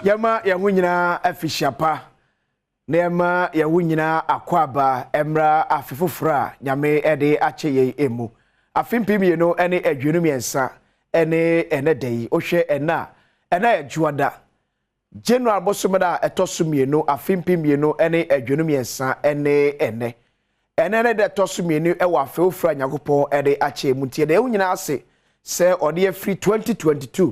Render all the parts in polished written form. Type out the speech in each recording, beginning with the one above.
Yama ya hunyina afishiapa. Nema ya hunyina akwaba emra afifufra nyame ede acheye emu. Afimpim yeno ene adwenu miensa ene dei ohwe ena adwada. General bosomada etosum yeno afimpim yeno ene adwenu miensa ene de tosum yenu ewa afifufra nyakopon ede ache mu tie de hunyina ase se ode free 2022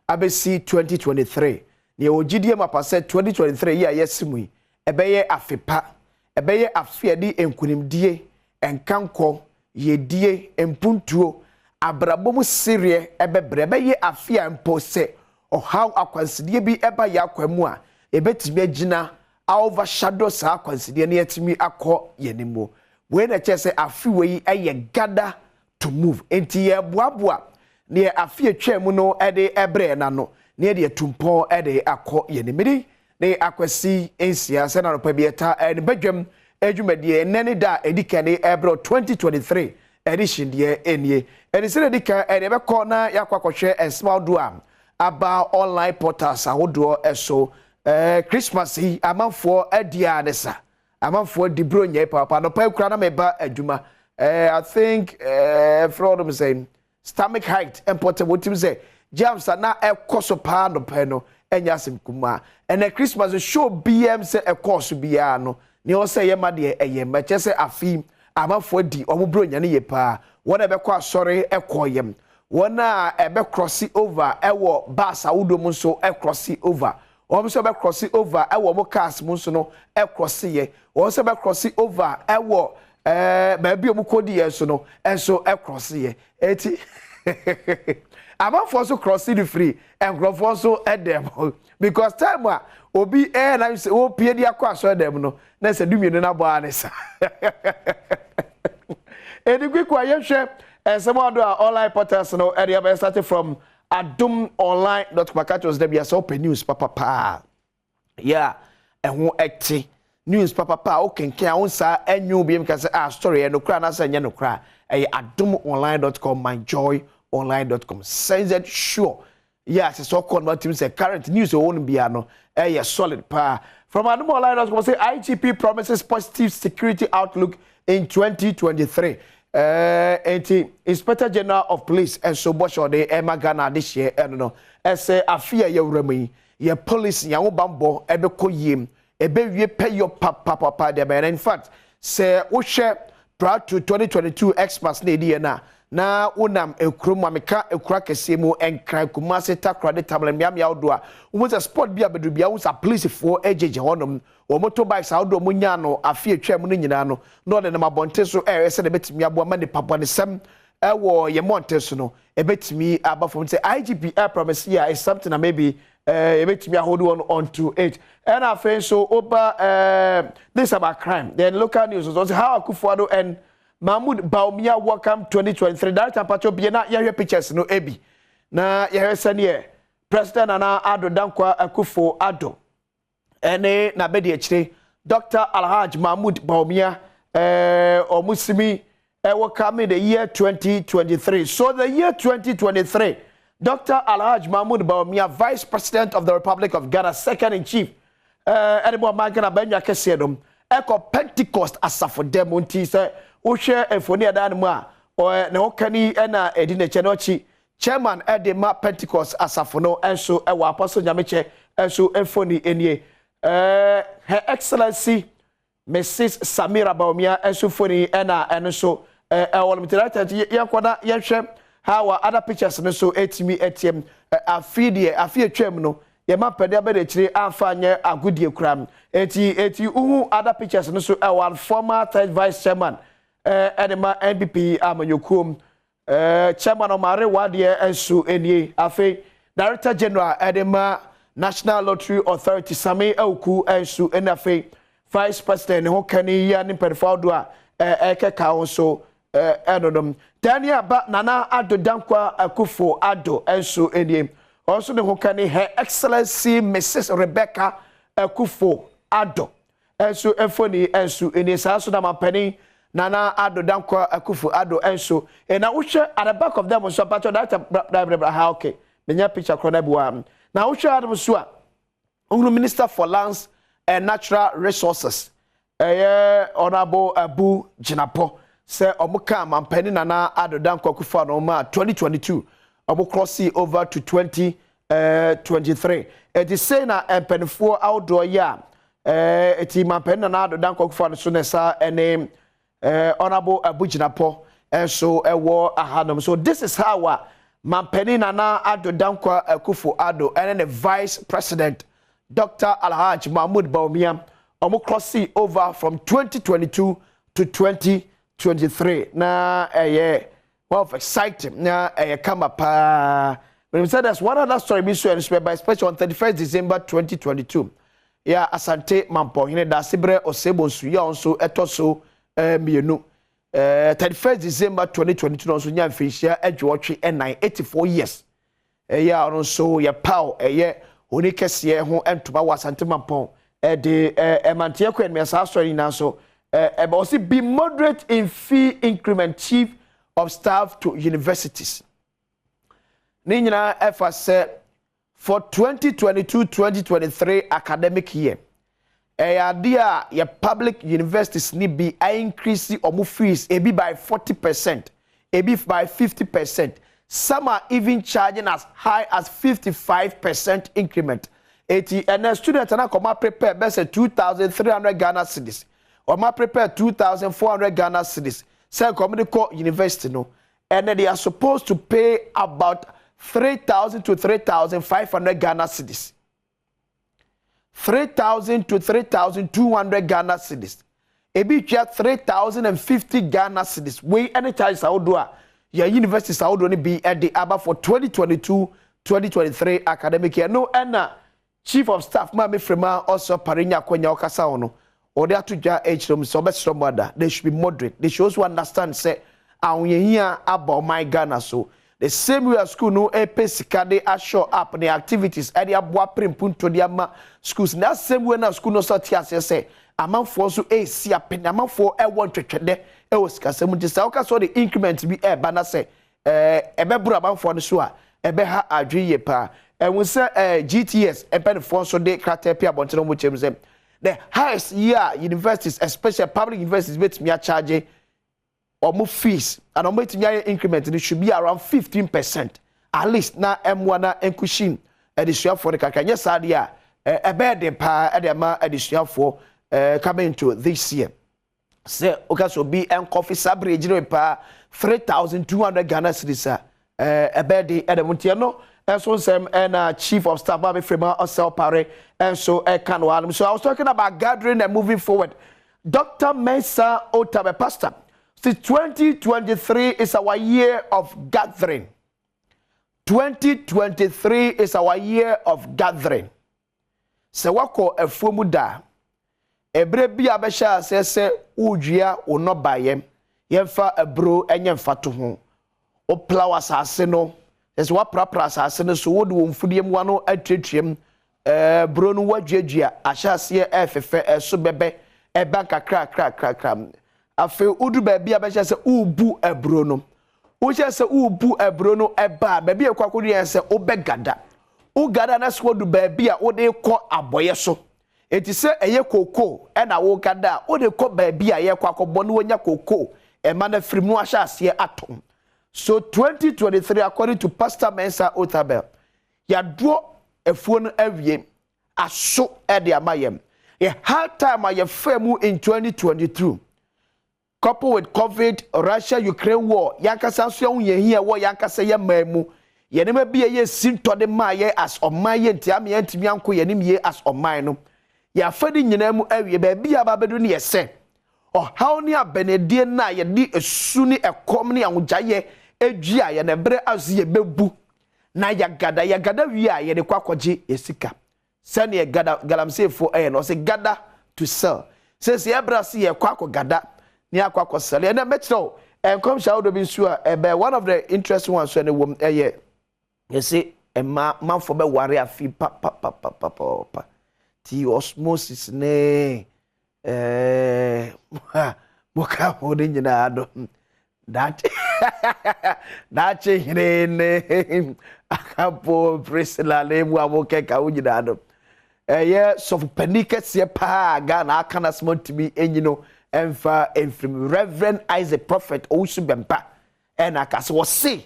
abesi 2023. Ni ogidie mapase 2023 ya yesimu ebeye afepa ebeye afiadi enkunimdie enkanko yedie empuntuo abrabom serie ebebre ebeye afia mpose ohaw akwansidie bi eba ya kwamu a ebetimi agina overshadow sa akwansidie ne yetimi akọ yenimo we na chese afiwe eye gada to move enti ye boaboa ne afia twam no ede ebre na no ne de tumpo ede akọ yenimidi ne akwasi ensia se na no pa bieta ne badwam adwumadie nene da edikane ebro 2023 edition de enie eni se edika ene be kọ na yakwakohwe ensma do am aba online portals ahodo eso Christmas yi amanfo adia nesa amanfo di bronye papa no pa kura na meba adwuma I think from saying stomach height important what say James na ekoso pa no pe no enyasim kuma ene Christmas show BM say ekoso bia no ne o say yema de eyema chese afim amafo di omubronya ne ye pa wona be kwa asore ekoyem wona ebe cross over ewo bus awudo mu so cross over won so be cross over ewo mo cars mu so no cross ye won so be cross over ewo ba bi omukodi ye so no enso cross ye eti amafo so cross the free and grofo so edem because time a obi na say o pie dia kwa so edem no na say dumienu na bo anesa edi kwa yehwe some of the online portals no area by starting from adomonline.com there be so open news papa yeah ehun ekti news papa o kenken awon sa enyu bi mka say story no kra na say nya no kra adomonline.com myjoyonline.com says that sure yes so called what team say current news o won bia no solid pa from adomonline.com say IGP promises positive security outlook in 2023. Inspector General of Police and so much of the Emagana this year, no. Say afia ye wuremi, ye police ya bambo ebe koyim, ebe ye pay your papa de ben. In fact, say we share prior to 2022 Xmas na unam ekroma meka ekra kesemu enkran kumase takra de tablet miam ya odoa wo se sport bia bedu bia wo sa police for ejeje honom wo motorbikes audo munya no afie twam no nyina no no de na mabonte so se de betimi abo ma ne papa ne sem wo ye monte so no e betimi aba from say IGP promise here is something that maybe e betimi hold on to it and afen so over this about crime then local news was how Akufo-Addo and Mahmoud Baumia welcome 2023 director pacho bi na ye pictures no ebi na ye sane president ana Addo Dankwa Akufo-Addo ene na be de akire Dr. Alhaj Mahmoud Baumia omusimi welcome the year 2023 so the year 2023 Dr. Alhaj Mahmoud Baumia vice president of the Republic of Ghana second in chief anybody man can abenya kese dom eko Pentecost asafo dem unti say wo hwe efoni adan mu a na okani na edi na che no chi chairman edema Pentecost asafo no enso ewo apostle nyameche enso efoni enie her excellency Mrs. Samira Baumia enso foni na enso wol mitrata yakoda yehwe how other pictures no so etimi etiem afie twam no ye ma pede abede chire amfanye agudie kram eti uhu other pictures no so one former third vice chairman edema NPP amanyokum chairman Omare Wadie ensu enie afi director general edema National Lottery Authority Sami Auku ensu enafi vice president ho kani ya ni perfaudo a ekeka wonso enodom Daniel ba Nana Addo Dankwa Akufo-Addo ensu enie also the ho kani her excellency Mrs. Rebecca Akufo-Addo ensu efoni ensu enie sa so da mapani Nana Addo Dankwa Akufo-Addo enso na wo hwe at the back of them so patcho that okay menya picture krona bua na wo hwe adam so a Ongru Minister for Lands and Natural Resources Honorable Abu Jinapo say omuka mampeni nana Adom Kwakufa no ma 2022 omu crossing over to 2023 it is say na empenfo outdoor ya eti mampeni nana Adom Kwakufa no so nesa ene Honorable Abu Jinapo so ewo ahanom. So this is how mampeni nana Adom Kwakufa and the Vice President Dr. Alhaj Mahmoud Bawumia omu crossing over from 2022 to 2023. Na well exciting. Na come up. When we said there's one other story be so and by special on 31st December 2022. Yeah, Asante Mampo. Hine da sibre osebonsu ya onso etoso mienu. 31st December 2022 onso nya mfishia edwotwe e 84 years. Yeah, onso ya pow oni kese ho entuma wa Asante Mampo. De mantie kwen me sa story na so also be moderate in fee increment chief of staff to universities. Ninyina efa say for 2022-2023 academic year dia your public universities need be increase omu fees ebi by 40%, ebi by 50%. Some are even charging as high as 55% increment. And a student na come prepare best 2,300 Ghana cedis. Or ma prepare 2,400 Ghana cedis. Say community university no. And they are supposed to pay about 3,000 to 3,500 Ghana cedis. 3,000 to 3,200 Ghana cedis. Ebi just 3,050 Ghana cedis. We any time Saudua, your university Saudua be at the ABA for 2022-2023 academic year. No, and Chief of Staff Mami Frema also Parinya Kwenya Okasa ono. Or they are to ja HM so best mother. They should be moderate. They should also understand say here about my Ghana so. The same way as school no sika they are show up the activities and the abwa punto the ama schools. That same way na school no so tiase say amount for so see a pen amount for want to twede e was kase mu just say so the increment be bana say ebe buru amount for no so a ebe ha adwe pa. And we say GTS and pen for so they crater pia bonte no mo chem say the highest year universities especially public universities bet me charge or more fees and on bet me increment it should be around 15% at least na M1 na enkushin addition for the kakanya sadia a bed pa edema addition for coming to this year say okay so be and coffee sabre jiro pa 3,200 Ghana cedis a bed edemontiano. And so and Chief of Staff Bobby Frema Osel Pare and so Kanwan. So I was talking about gathering and moving forward. Dr. Mensa Otabe Pastor. See, 2023 is our year of gathering. 2023 is our year of gathering. Se wako efumuda. Ebre bi abesha se ujia uno bayem. Yemfa ebro enyemfa to ho. O plawa sase no. Is what proper assassin so would wumfudiem wano atretrem bronu wadwedwea ahyase efefe so bebe banka kra afi udu ba bia be se ubu ebro no wo se ubu ebro no eba ba bia kwakodu yen se obegada ugada na so du ba bia wo de kɔ aboye so eti se eye koko e na wo gada wo de kɔ ba bia ye kwakɔbɔ no wonya koko e ma na firim no ahyase atom. So 2023, according to Pastor Mensa Otabel, ya draw a phone every a so at the amayem. A hard time I have famu in 2022. Coupled with COVID, Russia-Ukraine war, Yankasa Sion ye here war Yankasa ya memu. Ye never be a year sin to the maye as on my yen tiami and timianko yenim ye as on mine. Ya feeding yenemu every baby ababedun ye say. Or how near Benedian na ye di a suni a comedy and jaye. Ejia ya nebre azie bebu na ya gada wi ya de kwakwaje esika sane ya gada galamse fo no se gada to sell says ya brasi ya kwakwa gada ni akwakwa sell ya na metro come shout do be sure one of the interesting ones so wom you see man for be ware afi pa ti osmosis ne moka hodin nyina ado that hine akapo presla lemu amoke ka ujidado yes of panicate se pa Ghana kana smart to be enyino emfa enfrim Reverend Isaac Prophet Owusu Bempa and akase wo se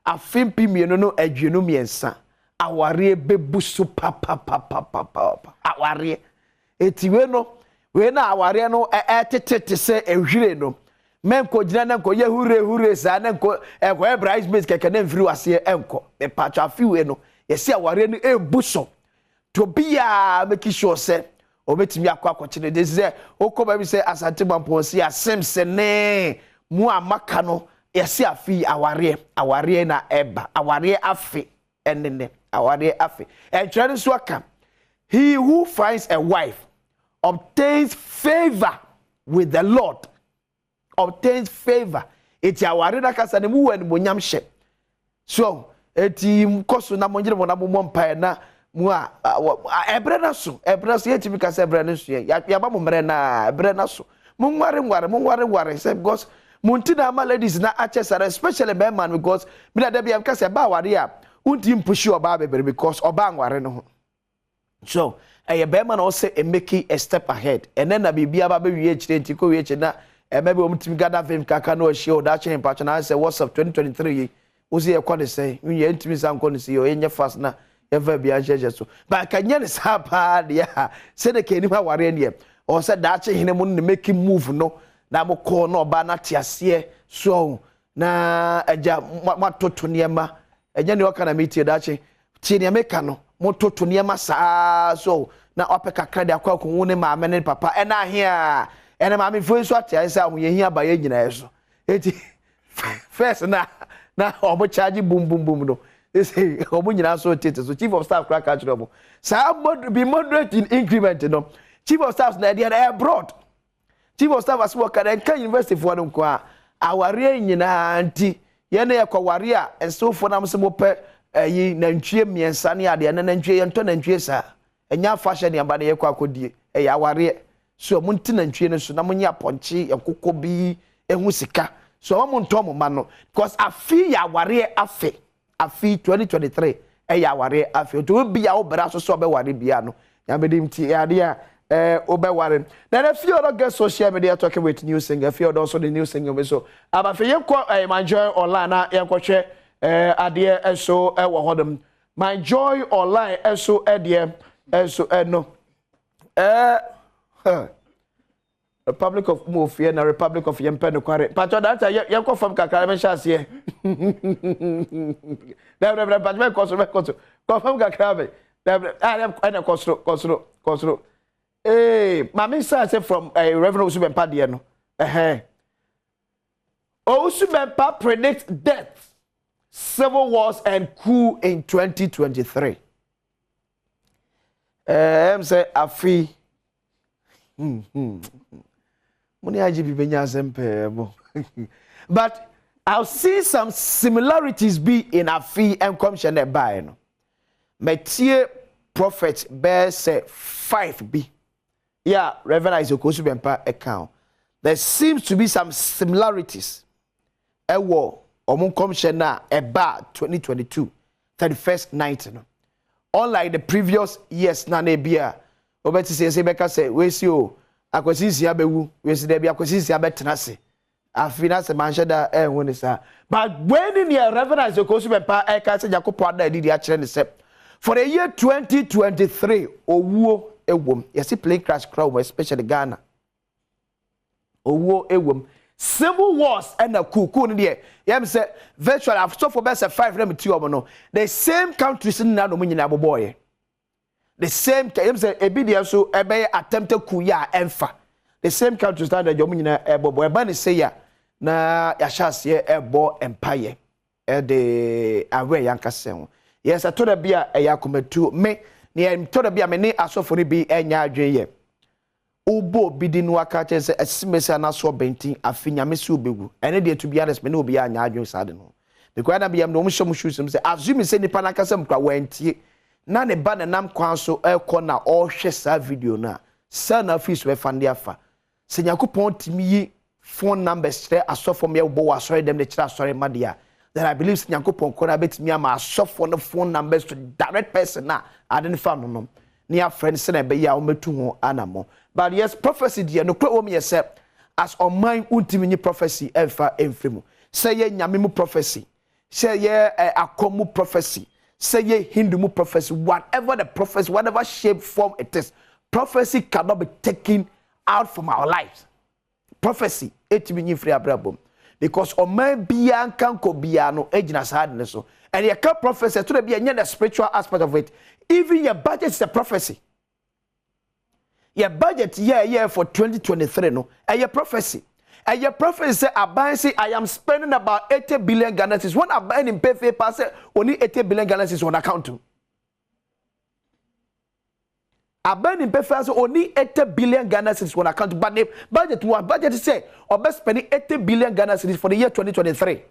afimpi mienu no adwenu miensa aware bebusu papa aware etiwe no we na aware no etetete se ehwire no menko gina na nko ye hure sa na nko ekwa bridesmaids keke na mfiri wase enko me pacho afiwe no yesi aware no ebuso to bia make sure say obetimi akwakwachine de say okoba bi say asante bampo say asemse ne mu amaka no yesi afi aware na eba aware afi enene aware afi and try to aka he who finds a wife obtains favor with the Lord obtains favor eti aware na kasa ne mu wani monyam hye so eti mkoso na monjire mo na mompa na mu a ebre na so yeti bi kasa ebre na so ya ba mo mere na ebre na so mo nware say because muntina ma ladies na achesare especially be man because me na be am kasa ba aware a unti mpushi oba bebere because oba nware no so be man also make a step ahead and then na bibia ba be wie chire nti ko wie chire na maybe omtimi gada fam kaka no hie da chire patch na say what's up 2023 uzi e kwade say ye ntimi san ko no say ye nye fast na ye fa bia jeje so ba kanya ne sa pa dia say de keni ma ware ne o say da chire hine mu ne make move no na mo ko no ba na tiase so na eja matoto niema eja ne oka na metie da chire tie ne meka no mototo niema sa so na opeka krade akwa ko woni ma amene papa e na hia ene ma me fo so atia say ahuye hia ba ye nyina eso eti first na obo charge boom no say obo nyina so tete so chief of staff crack catch obo sa be moderate in increment no chief of staff na dey abroad chief of staff as work at Can University for no kwa aware nyina anti ye na ye kwa ware a enso fo na mse mo pe yi nantwie miensa ne ade na nantwie ye nto nantwie sa enya fashion ne aba na ye kwa akodie ya aware so mo nti nantwie ne so na mo nya ponche ekokko bi ehu sika so mo nto mo ma no because afi ya aware afi 2023 ya aware afi to bi ya obra so be ware bia no ya be dim ti ade a obe ware na na fi odo get social media talking with new singer fi odo so the new singer we so aba fe ye ko my joy online na ye ko hwe ade eso wo hodom my joy online eso ade eso no Republic of Mofia na Republic of Yempeno kware pacho that ye ko fam kakara me chase da pacho me koso ko fam kakara me da kosro mama say from Reverend Usubempa de no Usubempa predicts death, civil wars and coup in 2023 say afi Muni ajibi benya sempe mo. But I'll see some similarities be in afi and commission e buy no. Metie prophet bear say 5 be. Yeah, Reverend Isaac Usubempa account. There seems to be some similarities. Ewo omun commission na eba 2022 31st night no. Unlike the previous years na na bia obeti say beka say we see o akwasisi abewu we see there be akwasisi abetenase afina se manshada ehun sa but when in your Reverend Isaac Usubempa e ka say Jacob ada didi a kire ne se for the year 2023 owuo ewom yesi plane crash crowd especially Ghana owuo ewom civil wars and a coup ne there yam say virtual after for best 5 them 2 omo no the same countries na no nyina boboye the same yam say ebidia so ebe attempted coup ya emfa the same countries na the nyina ebobo eba ne say ya na ya chase ebo empire e de awe yankasem yes atoda bia e yakometu me ne toda bia me ne asofo ne bi enya adweye Ubo bidi no aka che se esimese na so bentin afinyame se obegu ene de to be honest me no obi anya adwen sade no because na bia no mo hyem shoes se assume se nipa na kasam kwa wantie na ne ba na nam kwan so ekọ na o hwe sa video na sa na fees we fande afa se yakopon timi yi phone numbers tre asofo me wo asore dem de kira asore madia that I believe se yakopon ko na betimi ama asofo no phone numbers to direct person na identify no near friends send a be ya ometu ho anamo. But yes, prophecy dear no kro me say as on mine ultimate prophecy ever enfremu. Say ye nyame mu prophecy. Say ye akomu prophecy. Say ye Hindu mu prophecy. Whatever the prophecy, whatever shape, form it is, prophecy cannot be taken out from our lives. Prophecy etimi free abrabom. Because on my bian kanko biano ejina sadness so. And your prophecy to be the spiritual aspect of it. Even your budget is a prophecy. Your budget year for 2023 no. And your prophecy. And your prophecy say I am spending about 80 billion Ghana cedis. When I buy in pay pass only 80 billion Ghana cedis on account. I buy in pay pass only 80 billion Ghana cedis on account. But the budget say or best spending 80 billion Ghana cedis for the year 2023.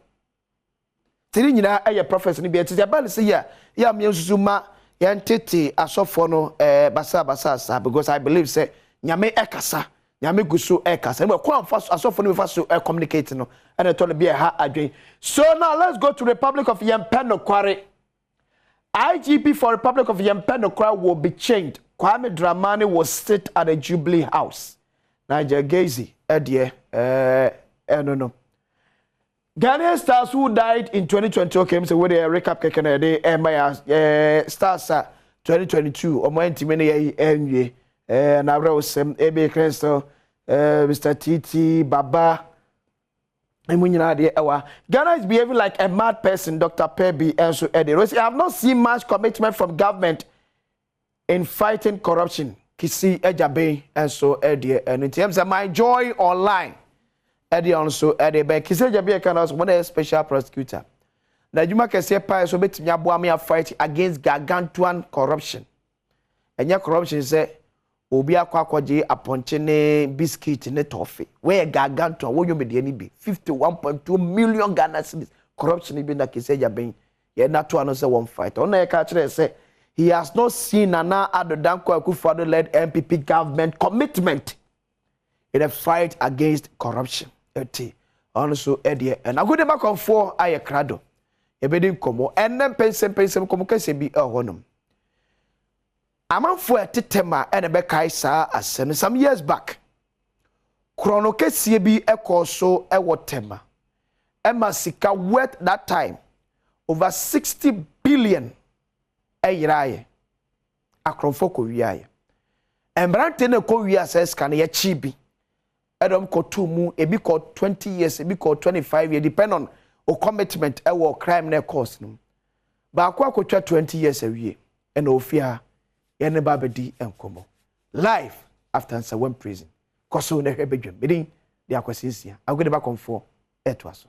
Tiri nyina aye prophecy ni be ati abale say ya me susuma ya ntete asofo no basa because I believe say nyame ekasa nyame gusu ekasa we kwa asofo no fa so communicate no and to be ha adwen. So now let's go to Republic of Yempeno Kware. IGP for Republic of Yempeno Kware will be changed. Kwame Dramani will sit at the Jubilee House. Niger Gazy no Ghanaian stars who died in 2020 came so with a recap stars 2022 or more intimate na Rose AB Crystal Mr. TT Baba Ghana is behaving like a mad person. Dr. Pebi and so Eddie Rose. I have not seen much commitment from government in fighting corruption. Kisi Ejabe and so Eddie and in terms of my joy online. Eddie also Eddie Beck. Kisi Ejabe can also one special prosecutor. Na juma kese pa so betimi aboa me fight against gargantuan corruption. Enya corruption say obi akwaje aponche ne biscuit ne toffee. Where gargantuan wo yom de ni bi 51.2 million Ghana cedis corruption bi na Kisi Ejabe. Ye na to ano say one fight. Ona e ka kire say he has not seen Nana Addo Dankwa Akufo-Addo-led MPP government commitment in a fight against corruption. Also, Eddie, and I go back on 4 aye crado. Ebedin komo, and then pensem komo kese bi honum. Amanfo etetema and a bekai sa asem some years back. Chrono kese bi ekoso ewotema. Emma sika worth that time over 60 billion. Eyiraye akromfo ko wiaye embrante ne ko wia ses kan ye chibi edom ko tumu ebi ko 20 years ebi ko 25 years depend on o commitment e wo crime na course no ba kwa ko 20 years awie e na ofia ye ne ba bedi enkomo life after answer one prison koso na hebedwam bedin de akwasisia agode ba konfo etwaso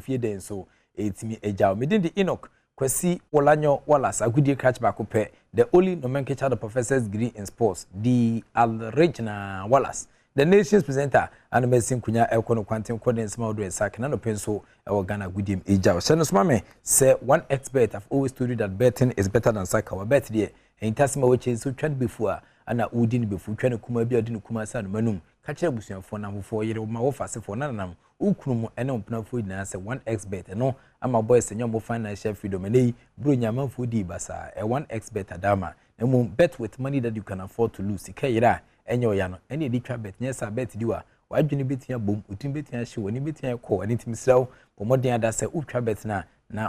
fie den so etimi ejaw medin the Enoch Kwasi Wolanyo Wallace agudi catch back up the only nomenclature the professor's degree in sports the Al-Regina Wallace the nation's presenter and medicine kunya ekono quantum coordinates ma do sak na no penso e Ghana gudim ejaw se no smame say one expert have always told you that betting is better than soccer we bet there and tasma we change so trend before ana udin before twen kuma bia odin kuma sa no manum ka kire busuafo na mfo yere ma wo fase fo na nanam ukunu ene mpnafo nyina se 1xbet no ama boys enyo mo financial freedom ene bro nyama fo di basa 1xbet adama emu bet with money that you can afford to lose ikayira enyo ya no ene di twa bet nyesa bet diwa wadwene betia bom utim betia hye woni betia ko ene timisraw pomoden ada se utwa bet na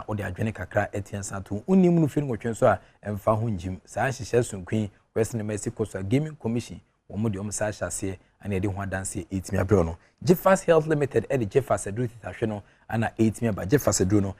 ode adwene kakra etian sato unnim no fi nwotwen so a emfa ho njim saa hyehyɛ sunkun western mercy koso gaming commission wo de omsa hyase ana ede ho adanse etimi abro no Jeffas Health Limited ede Jeffas Adro titahwe no ana etimi aba Jeffas Adro no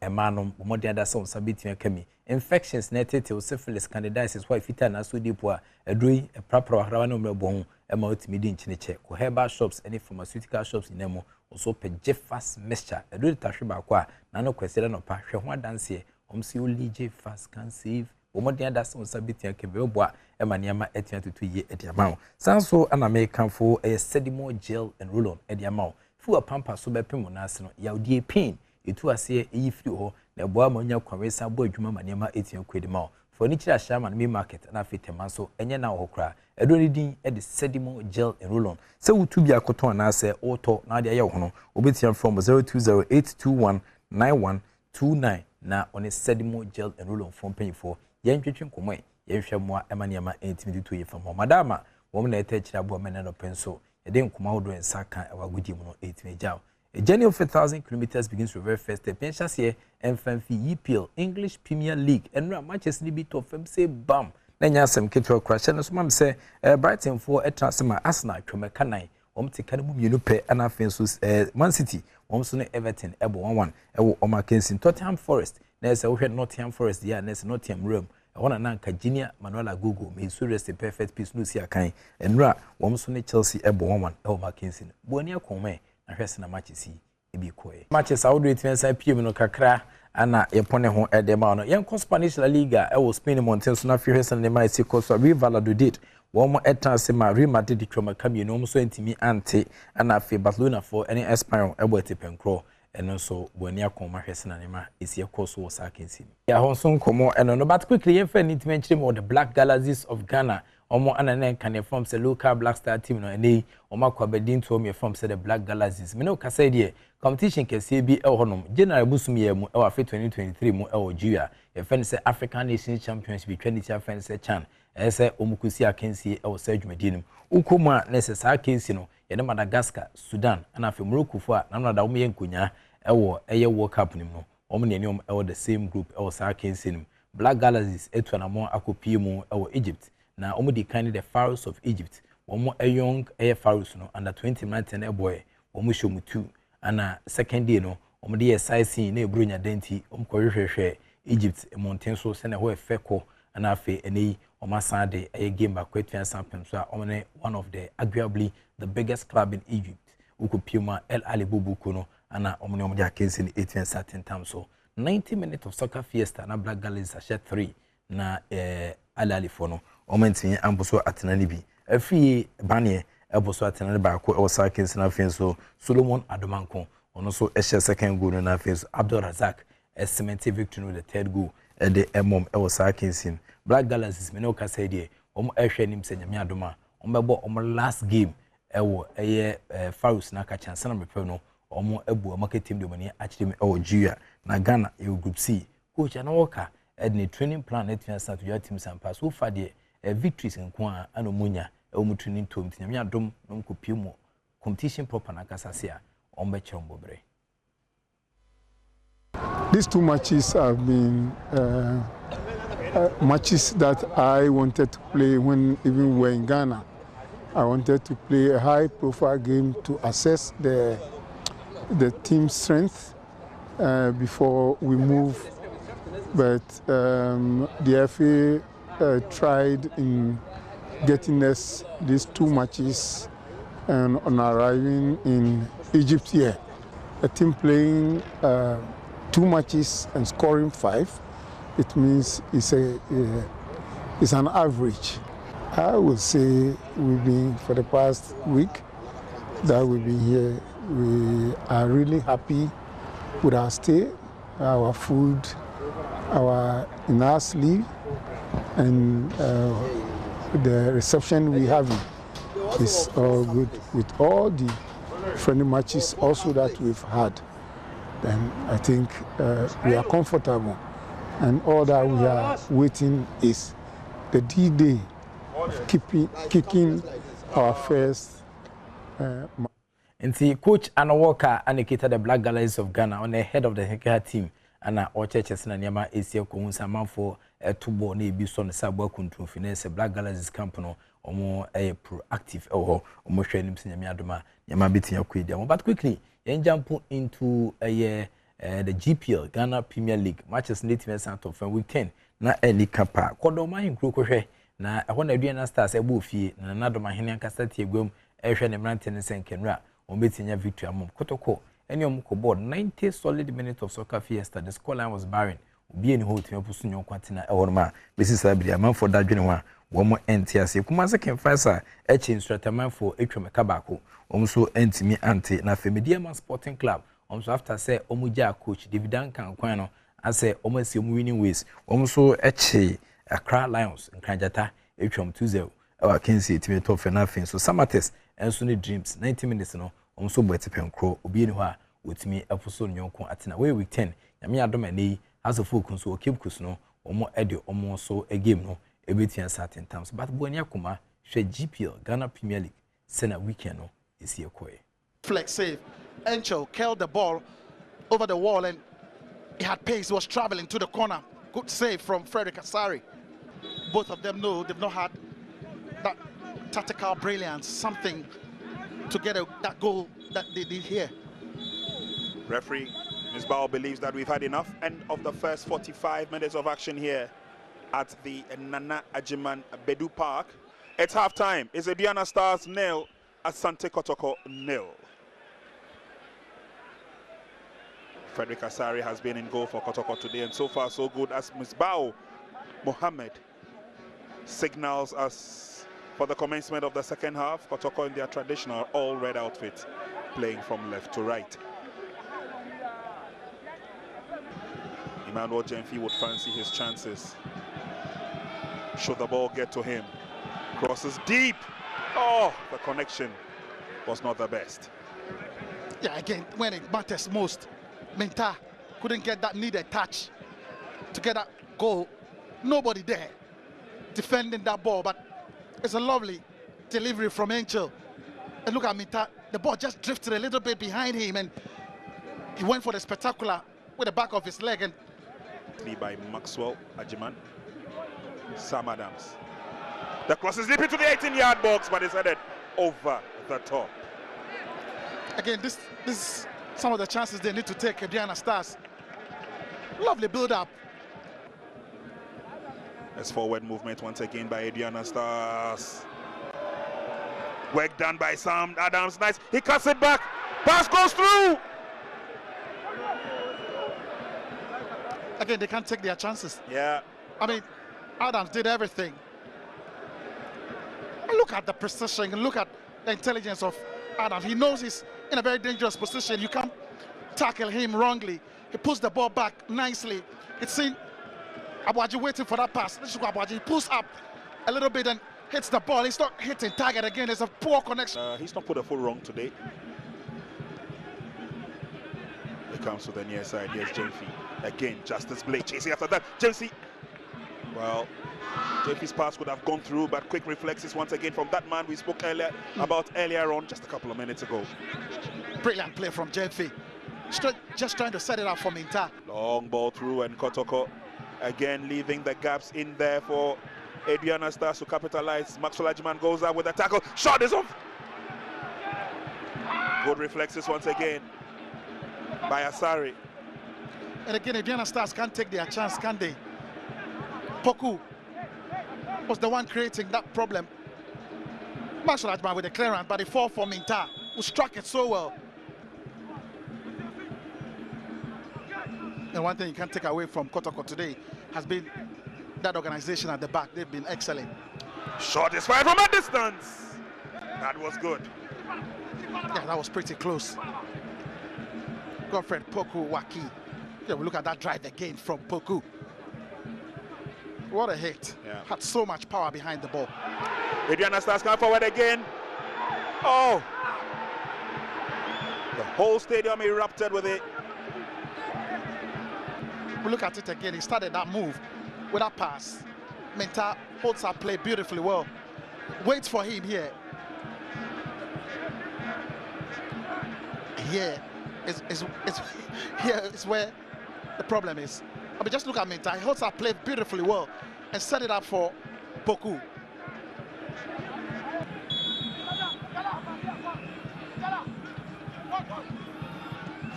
emanom wo de ada se onsa betimi akami infections na tete syphilis candidiasis why fita na so depo a adroi prapra hrawa no mrebo ho ema otimi di nchineche ko herbal shops any pharmaceutical shops inemo also pe Jeffas mixture adro titahwe ba kwa na no kwesere no pa hwe ho adanse omsi only Jeffas can save Omodi ada so sabitia kebe obwa emaniama etia tutu ye ediamao sanso ana American for a sedimo gel and roll on ediamao fu a pampa so bepem na ase no yaudie pain etu ase eyi firi ho na eboa manya kwawesa bo adwuma maniama etia kwedimao for ni kira shama na market na fitema so enye na ho kra edoni din e de sedimo gel and roll on se wutu bia koton na ase oto na de aye ho no obetia from 02082191 29 na on a sedimo gel and roll on phone paying for yen twetwe komo yen hwe mo emaniama intimidate ye fam madama wo na etechira abo men no penso ye den kuma wodo ensaka e wagudi mu no 8 jaw. A journey of 1,000 kilometers begins with very first step. Pensions here, MFM EPL, English Premier League, and matches ni bit of say bam. Nenya some kitro crash. And so mom say, Brighton for a transfer Arsenal, Chomekanai, Omtikanamu Yunupe, and Afensus, Man City, Omson Everton, Ebo 1-1, Ewo Omakensin, Tottenham Forest, there's a word Nottingham Forest, yeah, there's Nottingham Rome. I want to know Virginia Manuela Google, may rest a perfect piece, Lucia Kain, and Ra, Omson Chelsea, Ebo 1-1, Omakensin, Bonia Come. Na matches ebi koe matches I would rate inside PM no kakra ana yepone ho edema no yen Spanish La Liga e wo Spain Mountain so na fi hwesa ne mai se ko so Real Valladolid wo mo etanse ma Real Madrid kroma kamie no so ntimi ante ana fi Barcelona for any Espanyol e bo tepenkro eno so boni akoma hwesa na ne ma esi ko so wo sakensi ya ho so nkomo eno no but quickly yen fa ntimi nchire the Black Galaxies of Ghana omo anane kan from say local Black Star team no ene omo kwabedin to me from say the Black Galaxies me no ka say there competition kese bi e honom general busumye mu e wa 2023 mu e o Jua e fen say African Nations Championship 2020 fen say chan e say omukusi akensi e o say dwumadinum ukoma na say sa akensi no ye ne Madagascar Sudan ana fe Morocco fo a na da wo ye nkonya e wo eye World Cup nim no omo ne ne e wo the same group e o sa akensi nim Black Galaxies etuana mo akopie mu e wo Egypt na omo di kind the Pharaohs of Egypt omo a young Pharaohs no under 2019 e boy omo show mu 2 ana second day no omo dey size na ebrunya denti omo kwehwehwe Egypt mountain so se na ho efeko ana afi eni omo asade a game back kwetwa sampem so omo ne one of the arguably the biggest club in Egypt ukopima El Ali Bubuku no ana omo ne omo dey akensi ni 18 certain time so 90 minutes of soccer fiesta na Black Galaxies a 3 na El Ali for no omo ntin amboso atenani bi afi banie eboso atenani ba ko e wasa akensi na afi so Solomon Adomanko ono so e second goal na afi so Abdul Razak cement victory no the third goal the emom e wasa akensi Black Galaxies me no ka say there omo ehwe nim se nyame adoma omo bebo omo last game ewo eye Pharaohs na ka chance na mepe no omo ebu market team de mani achiri ewo Jua na Ghana e group C coach na woka the training plan net fiansa to your team sampa so far the victories nko ano munya e mu training tom nyame adom no nkopie mu competition proper na kasase a ombe chombobre. These 2 matches have been matches that I wanted to play when even we were in Ghana. I wanted to play a high-profile game to assess the team's strength before we move. But the FA tried in getting us these 2 matches and on arriving in Egypt here. A team playing 2 matches and scoring 5, it means it's an average. I would say we've been, for the past week that we've been here, we are really happy with our stay, our food, in our sleep, and the reception we have is all good with all the friendly matches also that we've had. Then I think we are comfortable, and all that we are waiting is the D-Day of kicking our first and see coach Anna Walker indicated the Black Galaxies of Ghana on the head of the Hekka team and our churches na niama Asia ko sama for to bo na ebi so no sabo kuntum finance Black Galaxies camp no omo proactive omo hwe nim se nyame adoma nyama betia kwedi but quickly yen jump into the GPL Ghana Premier League matches native center of week 10 na early kapa kodoma hinkro ko hwe na ehwo na aduana stars ebo fie na nadoma hene ankasa tie gwam ehwe ne mrante senkenra ometinya victory amom kotoko any board 90 solid minutes of soccer fiesta. The scoreline was barren. Obi any hold team pusu nyon kwatina e worma. Mrs. Sabri man for that dwene ho a wo mo entiase. Kuma second fasa e change strategy for etwemeka bako. Omso entimi ante na Femediama Sporting Club. Omso after say omuja coach Davidan kan kwan no ase omasi winning ways. Omso eche Accra Lions nkranjata etwom 2-0. Our Kensi team top for nothing. So Samates enso ne dreams 90 minutes no omso boete penkro obi ni ho a wotimi afuso nyonko atina we week 10 nyame adom ene as of folk so keep kusuno omo ede omo so a game no ebetian certain times but boni akoma hwe GPL Ghana Premier League sena weekend no is here koe flex save Encho curled the ball over the wall and he had pace. He was traveling to the corner. Good save from Frederick Asari. Both of them know they've not had that tactical brilliance, something to get that goal that they did here. Referee Ms. Bao believes that we've had enough. End of the first 45 minutes of action here at the Nana Ajiman Bedu Park. It's half time. It's Aduana Stars 0, Asante Kotoko 0. Frederick Asari has been in goal for Kotoko today, and so far so good as Misbah Mohammed signals us for the commencement of the second half. Kotoko in their traditional all-red outfit, playing from left to right. Emmanuel Jenfi would fancy his chances. Should the ball get to him? Crosses deep. Oh, the connection was not the best. Yeah, again, when it matters most, Menta couldn't get that needed touch to get that goal. Nobody there defending that ball, but it's a lovely delivery from Angel. And look at Menta, the ball just drifted a little bit behind him and he went for the spectacular with the back of his leg. And by Maxwell Ajiman. Sam Adams. The cross is leaping to the 18-yard box, but it's headed over the top. Again, this is some of the chances they need to take. Aduana Stars. Lovely build-up. There's forward movement once again by Aduana Stars. Work done by Sam Adams. Nice. He cuts it back. Pass goes through. Again, they can't take their chances. Yeah. I mean, Adams did everything. And look at the precision. Look at the intelligence of Adams. He knows he's in a very dangerous position. You can't tackle him wrongly. He puts the ball back nicely. It's seen Abuaji waiting for that pass. Let's look at Abuaji. He pulls up a little bit and hits the ball. He's not hitting target again. There's a poor connection. He's not put a foot wrong today. He comes to the near side. Here's Jenfi. Again, Justice Blake chasing after that. Chelsea. Well, JP's pass could have gone through, but quick reflexes once again from that man we spoke about earlier on, just a couple of minutes ago. Brilliant play from JP. Just trying to set it up for Minta. Long ball through, and Kotoko again leaving the gaps in there for Aduana Stars to capitalize. Maxwell Ajiman goes out with a tackle. Shot is off. Good reflexes once again by Asari. And again, Aduana Stars can't take their chance, can they? Poku was the one creating that problem. Maxwell Ajiman with the clearance, but the fall for Minta, who struck it so well. And one thing you can't take away from Kotoko today has been that organization at the back. They've been excellent. Shot is fired from a distance. That was good. Yeah, that was pretty close. Godfred Poku Waki. Yeah, we look at that drive again from Poku. What a hit. Yeah. Had so much power behind the ball. Aduana Stars come forward again. Oh! The whole stadium erupted with it. We look at it again. He started that move with that pass. Menta holds that play beautifully well. Waits for him here. Here is where the problem is. I mean, just look at Menta. He holds that play beautifully well and set it up for Poku.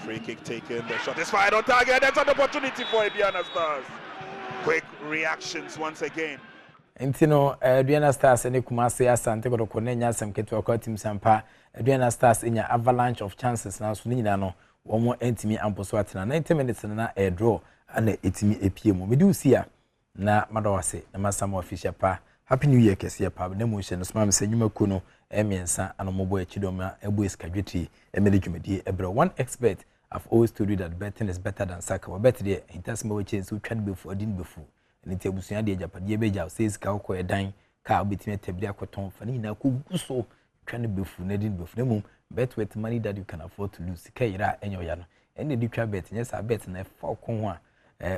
Free kick taken, the shot is fired on target. That's an opportunity for Aduana Stars. Quick reactions once again. Intino, Aduana Stars and Kumasi Asante Koronenya some keto team sampa. Aduana Stars in your avalanche of chances now. Sunino, one more entimi ample swatina. 90 minutes and a draw and etimi a PM. We do see ya. Na madawase na masamo official pa. Happy New Year kesi pa. Ne motion no smam se nyuma kuno emiensa anomobo echidoma ebu eskadwetri emelejumedi ebro. One expert I've always told you that betting is better than soccer. Well, better there. It has more chance to try before didn't before. And it's a busunya de Japan. Beja says Kauko a dine car between Tebia Cotton Fanina Kuso trying before Nedin before the moon. Bet with money that you can afford to lose. Kaira and your yana. ene di twa bet nyesa bet na fa ko ho a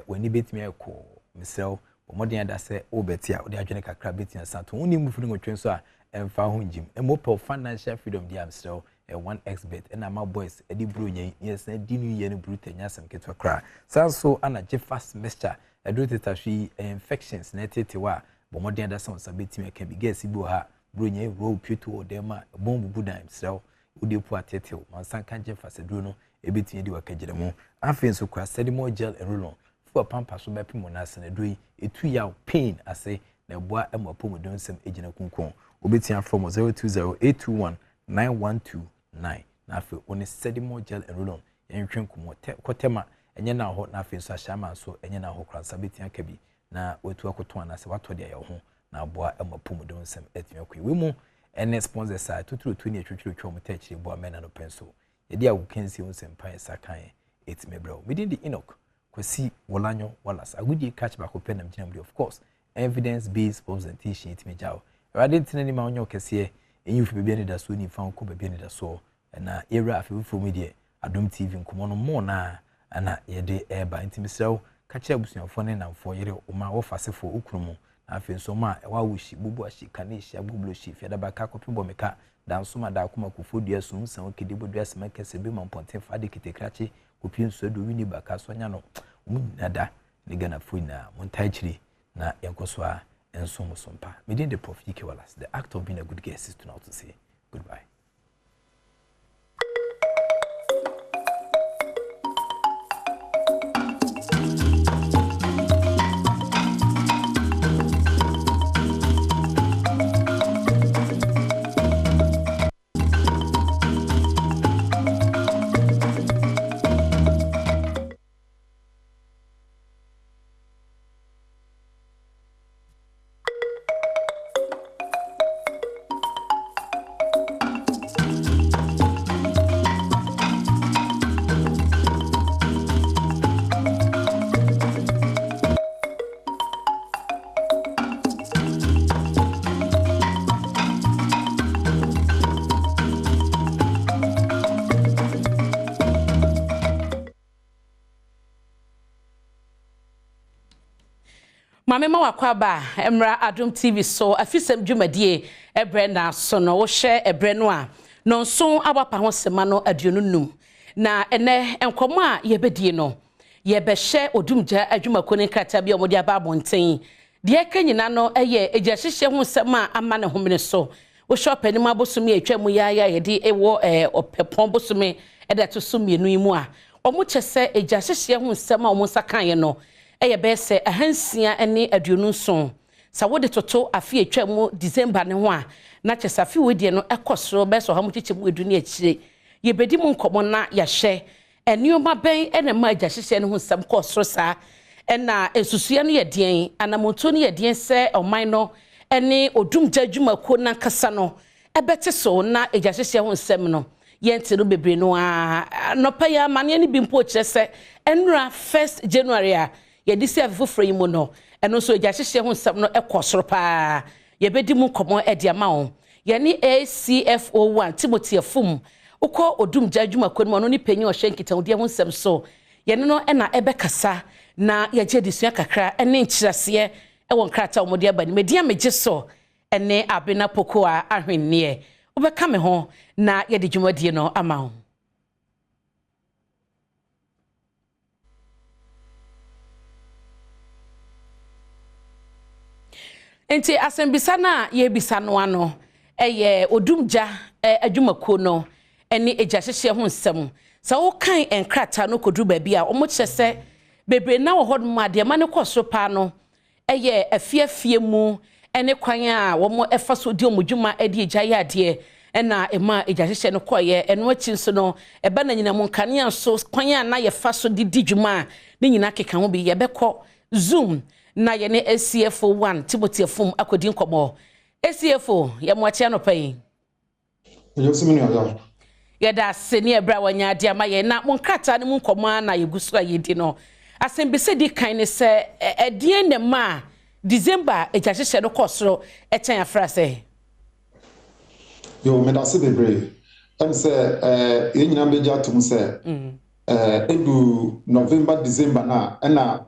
wani betimi ekọ misel omoden ada se o beti a odi adwene kakra beti na sato woni mu firi ngotwen so a emfa ho njim emopo financial freedom di am still 1x bet and my boys edi bro nyen yes na di new year no bro tanya sam ketwa kra sanso ana je fast mixture edo tetahwi infections na tete wa bomoden ada sam sabetimi aka bi gas bi ha bro nyen ro pieto odema bombu budan so odi pu atete mansan kan je fast duro no ebetimi di wakagire mu afen so kwa sedimo gel enrolon fu pampa so bepi monase na doi etu ya pain ase na boa emapo modon sam ejina kunkun obetia from 0208219129 na afi oni sedimo gel enrolon yenhwen kumo kotema enye na ho na afi so ahyama so enye na ho kransa betia kabi na wetu akoto anase wato de ya ho na boa emapo modon sam etia kwi we mu ene sponsor sa tuturu tu ni etwetwe twom tachiri boa mena no penso yedi agukensi on sempan sakan etmebro within the Enoch kwasi wolanyo walas agudi catch back open am jinam of course evidence based presentation etmejao rade tinani ma onyo kese enyu fi bebia ne da so ni fa ko bebia ne da so na era afi for media Adom TV nkomo no mo na ana yede eba intimisraw kache abusuafo ne namfo yere o ma wo fasefo okurumu na afi nso ma wa wushi bubu ashi kanisha bublo shi fi da baka ko pimbo meka dan so ma da akoma kufodua so nsan okede bodua sema kese be mamponten fa de kitekrache kopien so do wini baka so nya no nada ne gana fuina montaichiri na yankoso a enso musompa within the prophetic walas the act of being a good guest is to now to say goodbye. Mama wakwaba emra Adom TV so afisem dwumadie ebre na so no wo hye ebre no a no nso abapa ho sema no aduonunum na ene enkomo a yebedie no yebehye odumja adwumako ne krata bia omodi aba abonten de kanyina no eye egiahyehe ho sema ama ne homene so wo shop anim abosom ye atwa mu ya yede ewo opepon bosom edato so mienu imu a omo kyese egiahyehe ho sema omo sakan ye no eye be se ahansia ene aduonu nson sa wode toto afi atwa mu December ne ho a na kyesafi wedie no ekosoro be so ha mu kyekye edu ne akire ye bedi mu nkomo na ya hye enioma ben ene ma agyahyehe ne ho sam kosoro sa ena esusua no ye dien anamonto no ye dien se oman no ene odumja adwumako na kasa no ebete so na agyahyehe ho sam no yente no bebre no a no pa ya mane ne bimpo kyerese enra 1st January a ye disi afoforo yimu no eno so agyahyehe ho sam no ekosoro pa ye bedi mu nkomo edi ama wo ye ni ACFO1 Timothy Afum uko odumja adwumako no ni panyi o hyenkita odi ho sam so ye no ena ebekasa na ye je disua kakra ene nkyirase ewon krata omodi abani media megye so ene abena poko a ahwennie obeka me ho na ye de dwumadie no ama ho. Enti asembisa na ye bisa no ano eye odumja adwumako no ene agyahyehe ho nsem sa wo kan enkrata no kodu ba bia omo kyese bebre na wo hodum ade ma ne koso pa no eye afiafie mu ene kwan a wo mo efa so di omudwuma ade agyaye ade ena ema agyahyehe no koye eno achi nso no eba na nyina mu nkane so kwan a na ye fa so di dwuma ne nyina keka ho bi ye bekọ zoom na ye ne ACFO1 Timothy Afum akodi nkomo ACFO ye mo achi anopai ye da seni ebra wanya ade ama ye na mo nkrata ne mu nkomo na ye gusu ayedi no asembise di kan ne se edien ne ma December agyahyehe no kosoro echen afrase yo me da se bebre em se ye nyina beja tum se edu November December na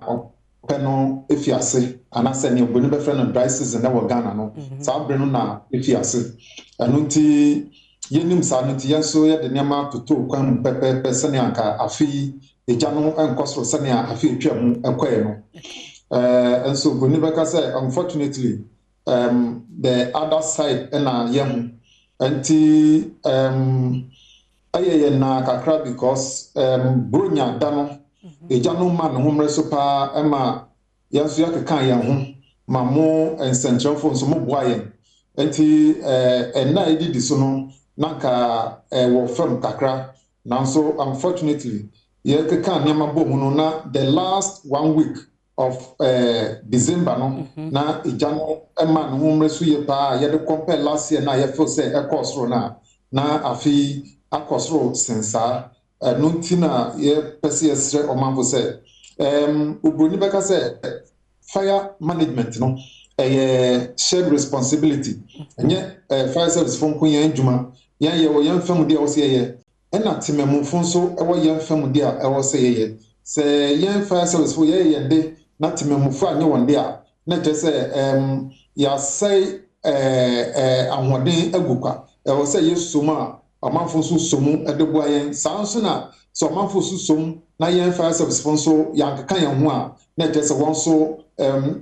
peno efiase anase ne oboni be friend dry season na wo Ghana no sa bre no na efiase anu nti yenim sa no nti yenso ye de nema toto kwan pepe sene anka afi eja no enkosoro sene afi etwam ekoye no and so oboni be ka say unfortunately the other side na yem anti ayeye na kakra because bronya dano eja no ma no homre so pa ema yanso yakeka yan ho ma mo ensentrefo so mo boa yen enti na edidi so no nanka wo fam kakra nanso unfortunately yakeka nyama bom no na the last 1 week of December no na eja no ema no homre so ye pa ye de compare last year na ye feel say e course ro na afi akosro sensa nuntina ye pese esre omanfo se obroni beka se fire management no shared responsibility enye fire service fon kun yan djuma yan ye wo yan fam dia wo se ye ena timemu fon so e wo yan fam dia e wo se ye se yan fire service fo ye de na timemu fo anye won dia na je se ya say ahoden agukwa e wo se yesuma amanfo so somu edebo ayen sanso na so amanfo so somu na yen fire service fonso yankeka yen ho a na tese won so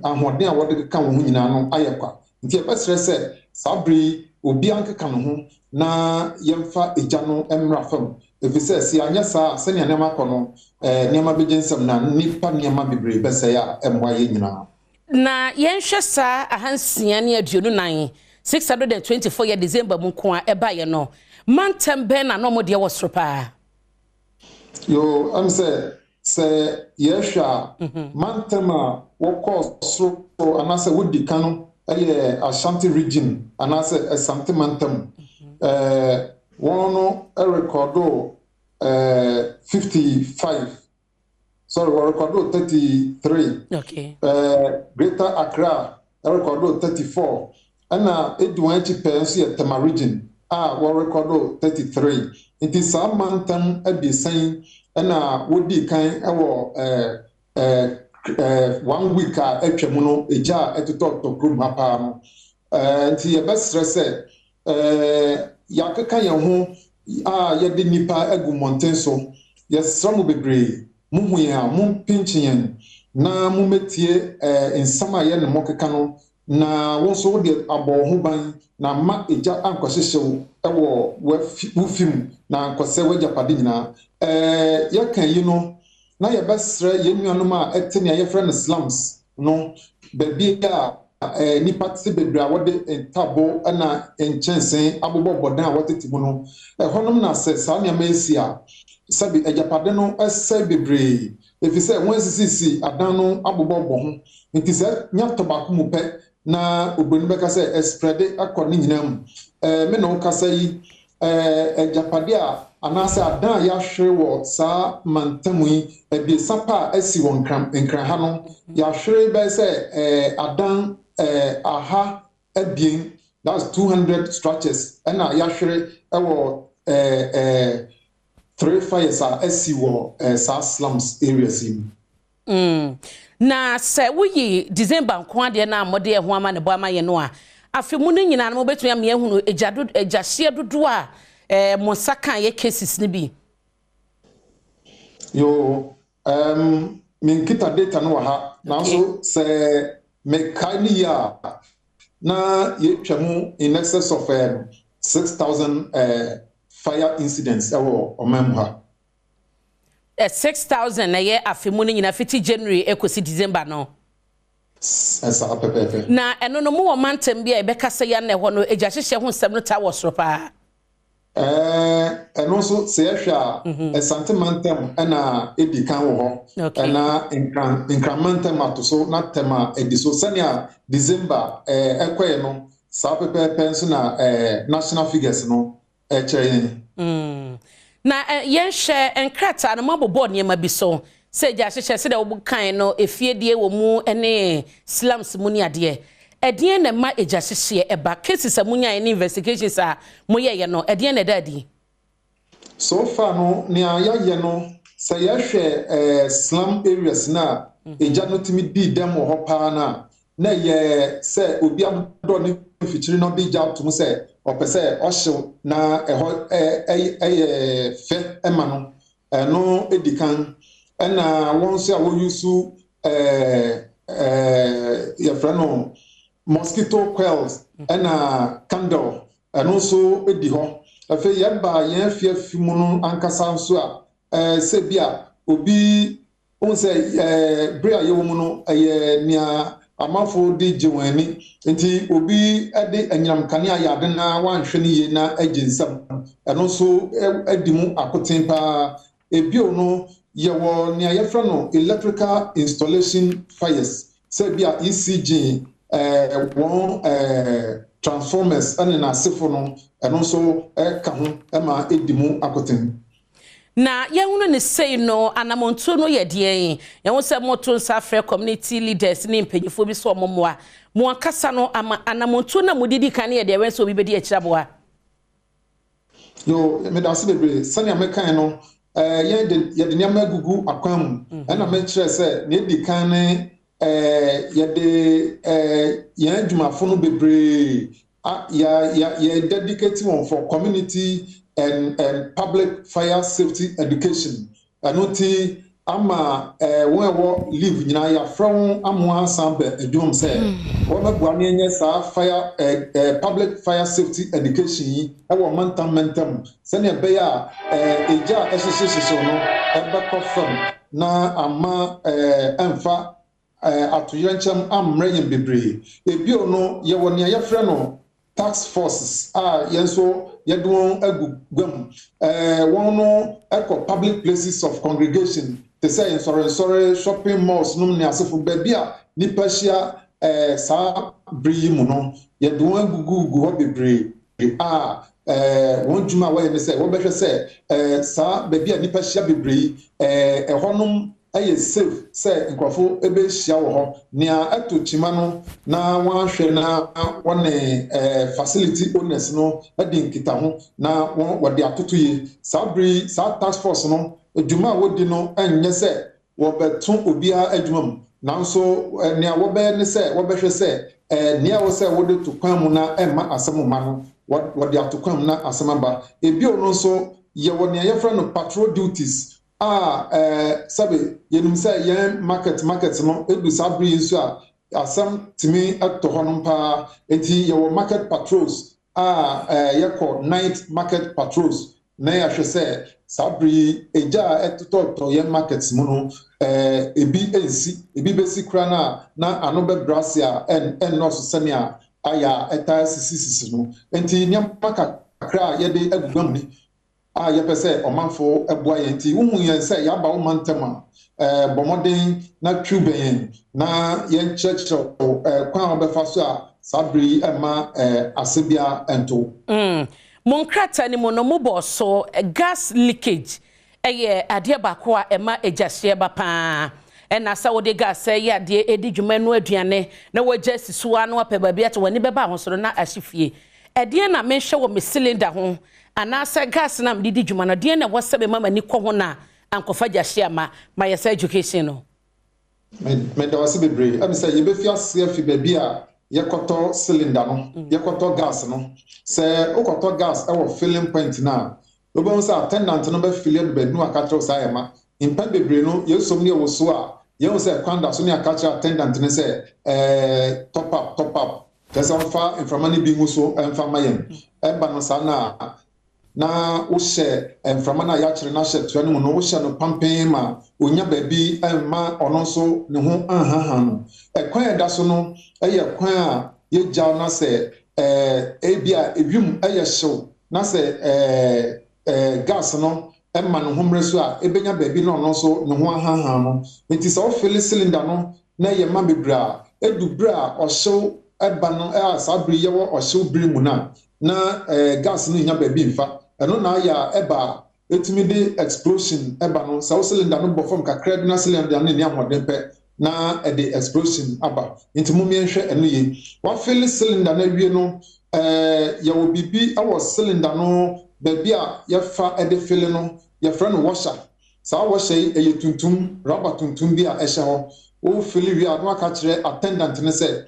ahoden a wode ka wo nyina no ayekwa nti e pesre se sabri obi ankeka no ho na yemfa eja no emra fam efise si anya sa se ne nema kono nema begensem na nipa nema bebre bese ya emwa ye nyina na yenhwe sa ahansia ne aduonu nan 624 year December mu ko a eba ye no mantem ben na no mo de wo sropa yo am say yesha mantem a wo ko sro anase wodi kanu eye Ashanti region anase Asante mantem wono recordo 55 sorry we recordo 33 okay Greater Accra recordo 34 ana edwan chi penso ye Tema region we recordo 33 it is some mantam abisan ana wodi kan ewo 1 week a atwamu no eja etoto group hapa no nti ye best stress yakeka ye ho ye de nipa egu mountain so ye sramu bebre muhu ya mu pinchien na mu metie nsama ye ne mokeka no na wonso wo de abo ho ban na ma eja ankwahyehyew ewo wufim na ankwase wajapade nyina yakan yi no na ye besre ye nuanom a etene ye friend slums no baby a nipa tse bebre a wode entabo na enchensen abobobodan a wotete mu no honom na se sa ne amesi a sabi ejapade no ese bebre efise won sisi adan no abobobo ho nti se nya tobako mu pe na ogboni beka se spread akoni nyinam me no kasa yi ejapade a anase adan ya hwe wo sa mantamu yi ebi sapa asi won nkran ha no ya hwe be se adan aha ebien that's 200 structures and ya hwe ewo 3 fires are asi wo sa slums areas in na se wuyi December nko ade na amode ho ama ne bo ama ye no a afi mu ne nyina no betu ya me ehunu ejahye dodo a mo saka ye cases ne bi yo min kita data no ha na so se mekani ya na ye twemu in excess of 6,000 fire incidents ewo omam ha 6,000 na ye afimu ni nyina fiti January ekosi December no esa pepepe na eno no mo wo mantem bia ebekasa ya na ho no eja hyehye ho nsem no ta wo soro pa eno so se yehwa Asante mantem na edikan wo ho na incremantem atoso na tema ediso senia December ekoye no sa pepepe nso na national figures no echeyen na yenhye enkrata na mabobo niema bi so se ja hyehye se da wo kan no efiedie wo mu ene slums mu ni ade edien na ma eja hyehye eba cases amunya ene investigations a moye ye no edien na dadi so far no ni ayaye no Say yɛhwɛ slum areas na eja no timi di dem wɔ hɔ paa na yɛ sɛ obi abɔ ne fitiri no bi gya to mu sɛ ɔpɛ sɛ ɔhyew na ɛhɔ ɛyɛ fɛ ɛma no ɛno edikan ɛna wɔn nso a wɔyusu yɛfrɛ no mosquito coils ɛna candle ɛno nso edi hɔ afei yɛba yɛn afiafi mu no ankasa nso a sɛ bi a obi on sɛ bere a yɛwɔ mu no ɛyɛ nea amafo de gye wɔn ani nti obi de anyam kanea yɛ ade na wanhwɛ ne yie na agye nsam ɛno nso adi mu akoten paa ebio no yɛwɔ nea yɛfrɛ no electrical installation fires sɛ bi a ECG wɔn transformers ɛne n'asefo no ɛno nso ka ho ɛma edi mu akoten. Na yɛhunu ne sei no anamontuo no yɛ deɛ yɛho sɛ moto nsa frɛ community leaders ne mpanyifo bi so ɔmomoa mo akasa no ama anamontuo na modidi kan yɛ deɛ wɛnso obi bɛdi akyiraboa yo me da se bebre sani amekan no yɛde nneɛma agugu akwan mu ɛna me kyerɛ sɛ ne di kan ne yɛde yɛn adwumafo no bebre yɛ dedicate one for community and public fire safety education. Anoti ama when we live nyina ya from amwa sambe edwom say wo mabua ne nye sa fire public fire safety education yi e wo mantam se ne be ya eja ehyehyehye no ebe kofam na ama emfa atoyenchem amre yen bebre ebio no ye wo ne ya frɛ no task forces yenso yedwon agugwam won no eco public places of congregation te say sorry shopping malls no ne asefo ba bia nipa hia sa bri mu no yedwon agugu ho bebre won djuma wa ye say wo behwe say sa ba bia nipa hia bebre honom aye safe say nkrofo ebe hia wo ho nea ato chima no na wanhwe na wone facility owners no adi nkita ho na wode atoto ye sabri sa task force no adwuma wodi no enye say wo beto obia adwuma nanso nea wo be ne say wo behwe say nea wo say wode to kwan mu na emma asem ma no wode atokwan mu na asem aba ebi ono nso ye wo nea ye fra no patrol duties sabe yenum say yen market no edu sabri nso a asam timi ato honom pa enti yewo market patrols yekọ night market patrols na ya hwe say sabri eja etoto yen markets mu no ebi ensi ebi besi kra na ano be brasia en no so senia aya eta sisi no enti nyam kakra yede agugam ni yɛpɛ omanfo eboa yenti wuhu yɛn sɛ yaba wo mantama bomoden na twuben na yɛn kyerɛkyerɛ kwan obefa so a sabri ema asebia ento monkrata ni mo bo so gas leakage eye ade ba ko a ema ejahye ba pa ena sa wo de gas ye ade edi dwuma no aduane na wagya sisuwa no apɛ ba bia to wani bɛba ho so na ahyefie ade na menhwɛ wo me cylinder ho anasa gas na mdidi dwuma no de na wasebe mama ni kɔ ho na ankofa gyahye ama ma yesa education no me da wase bebre am say ye be fi ase afi ba bia ye kɔtɔ cylinder no ye kɔtɔ gas no sɛ o kɔtɔ gas e wo filling point na obo say attendant no be fill do ba nu akatro say ema impa bebre no ye som ne wo so a ye wo say kwanda so ne akatro attendant ne say top up tesa fa inframani bi mu so emfa mayem eba no sa na wo hye emframa na ya kyere na hye to no no wo hye no pampen ma onya baabi emma ono so ne ho anhaha no ekwan eda so no eye kwan a ye gya na se ebia ewim eye hyew na se gas no emma no homre so a ebenya baabi no ono so ne ho anhaha no nti se wo fill cylinder no na ye ma bebra edubra ohyew eba no sabri ye wo ohyew biri mu na gas no nya baabi mfa eno na ya eba etimi de explosion eba no saw cylinder no bofom kakra bi na cylinder no ni amode pe na the explosion aba nti mumie nhwe eno ye wa fill cylinder na wie no ya wo bibi awo cylinder no baabi a ya fa de fill no ya fra no washer saa wɔhyɛ ɛyɛ tuntum rubber tuntum bi a ɛhyɛ hɔ wo fili wi a no aka kyerɛ attendant ne sɛ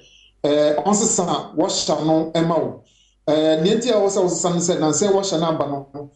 ɔnsesa wɔhyɛ no ɛma wo ne nti a wo sɛ wɔsesa no sɛ nansɛ wɔhyɛ no aba no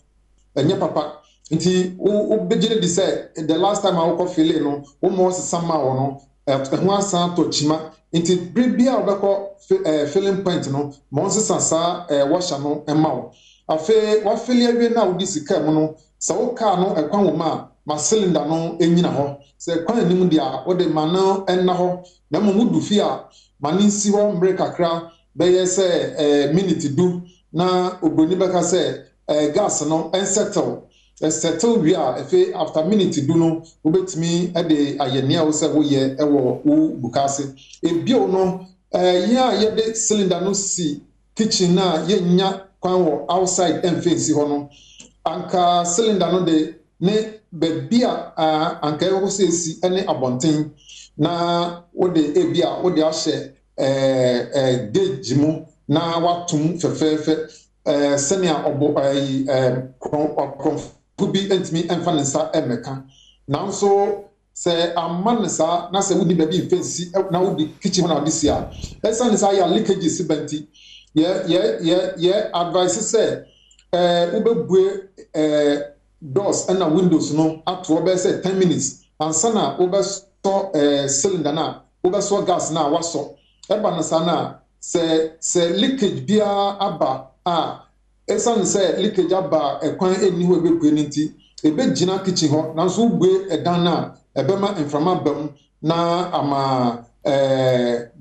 ɛnyɛ papa nti wo begire di sɛ the last time a wokɔ fili no wo mo wɔsesa ma wo no ɛho asan to kyima nti bere a wobɛkɔ filling point no ma ɔnsesa saa wɔhyɛ no ɛma wo afei wafili awie na wodi sika mu no sɛ wo kaa no ɛkwan wɔ ma ma cylinder no enyina hɔ sɛ kwan anim dia wo de ma no ɛna hɔ na mo mudu fi a ma ne nsi hɔ mbre kakra bɛyɛ sɛ minute du na obroni bɛka sɛ gas no settle wi a efe after minute du no wo betimi de ayɛnea wo sɛ wo yɛ ɛwɔ wo bukase ebio no yɛ a yɛde cylinder no si kitchen na yɛnya kwan wɔ outside emfensi hɔ no anka cylinder no de ne baabi a anka ɛwɔ sɛ esi ne abɔnten na wode ebia wode ahyɛ gauge mu na watum fɛfɛɛfɛ sɛnea ɔbɔ bi ntumi mfa ne nsa mmɛka nanso sɛ amma ne saa na sɛ wodi baabi mfensi na wodi kitchen hɔ na wode si a ɛsa ne saa yɛ leakages banti yɛ advice sɛ wobɛbue doors and windows no ato bɛ sɛ 10 minutes ansa na wobɛsɔ cylinder na wobɛsɔ gas na wasɔ ɛba no saa na sɛ leakage biara aba a ɛsa ne sɛ leakage aba ɛkwan ɛni hɔ ɛbɛpue no nti ɛbɛgyina kitchen hɔ nanso wobue ɛdan na ɛbɛma mframa ba mu na ama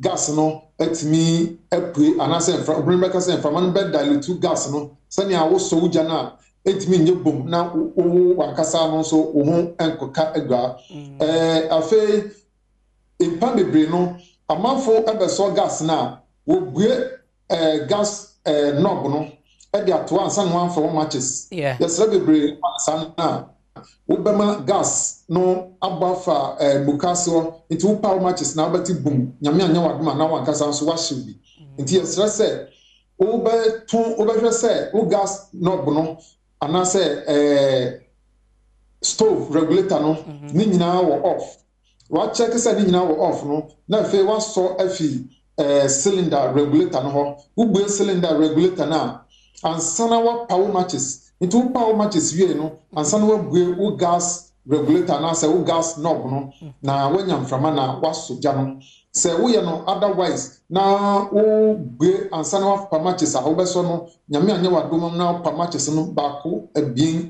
gas no atumi apue anaasɛ mframa bɛka sɛ mframa no bɛdilute gas no sɛnea wosɔ wogya no a etimi nye bom na wo wankasa no so wo ho enkoka agua afei impa bebre no amanfo ebeso gas na wo bue gas knob no e de ato ansa no anfa wo matches yesra bebre ansa na wo bema gas no abafa bukaso nti wo power matches na obati bom nyame anya wadoma na wankasa so wahye bi nti yesra se wo hwɛ se wo gas knob no anase stove regulator no ni nyina wo off wa check say ni nyina wo off no na fe wa so afi cylinder regulator no ho ugbe cylinder regulator na ansana wa power matches into power matches wie no ansana wa bue wo gas regulator na say wo gas knob no na wanya mframa na wa so gya no say wo ye no otherwise na wo bue ansana wa power matches a wo beso no nyame anya wadom na power matches no baako ebien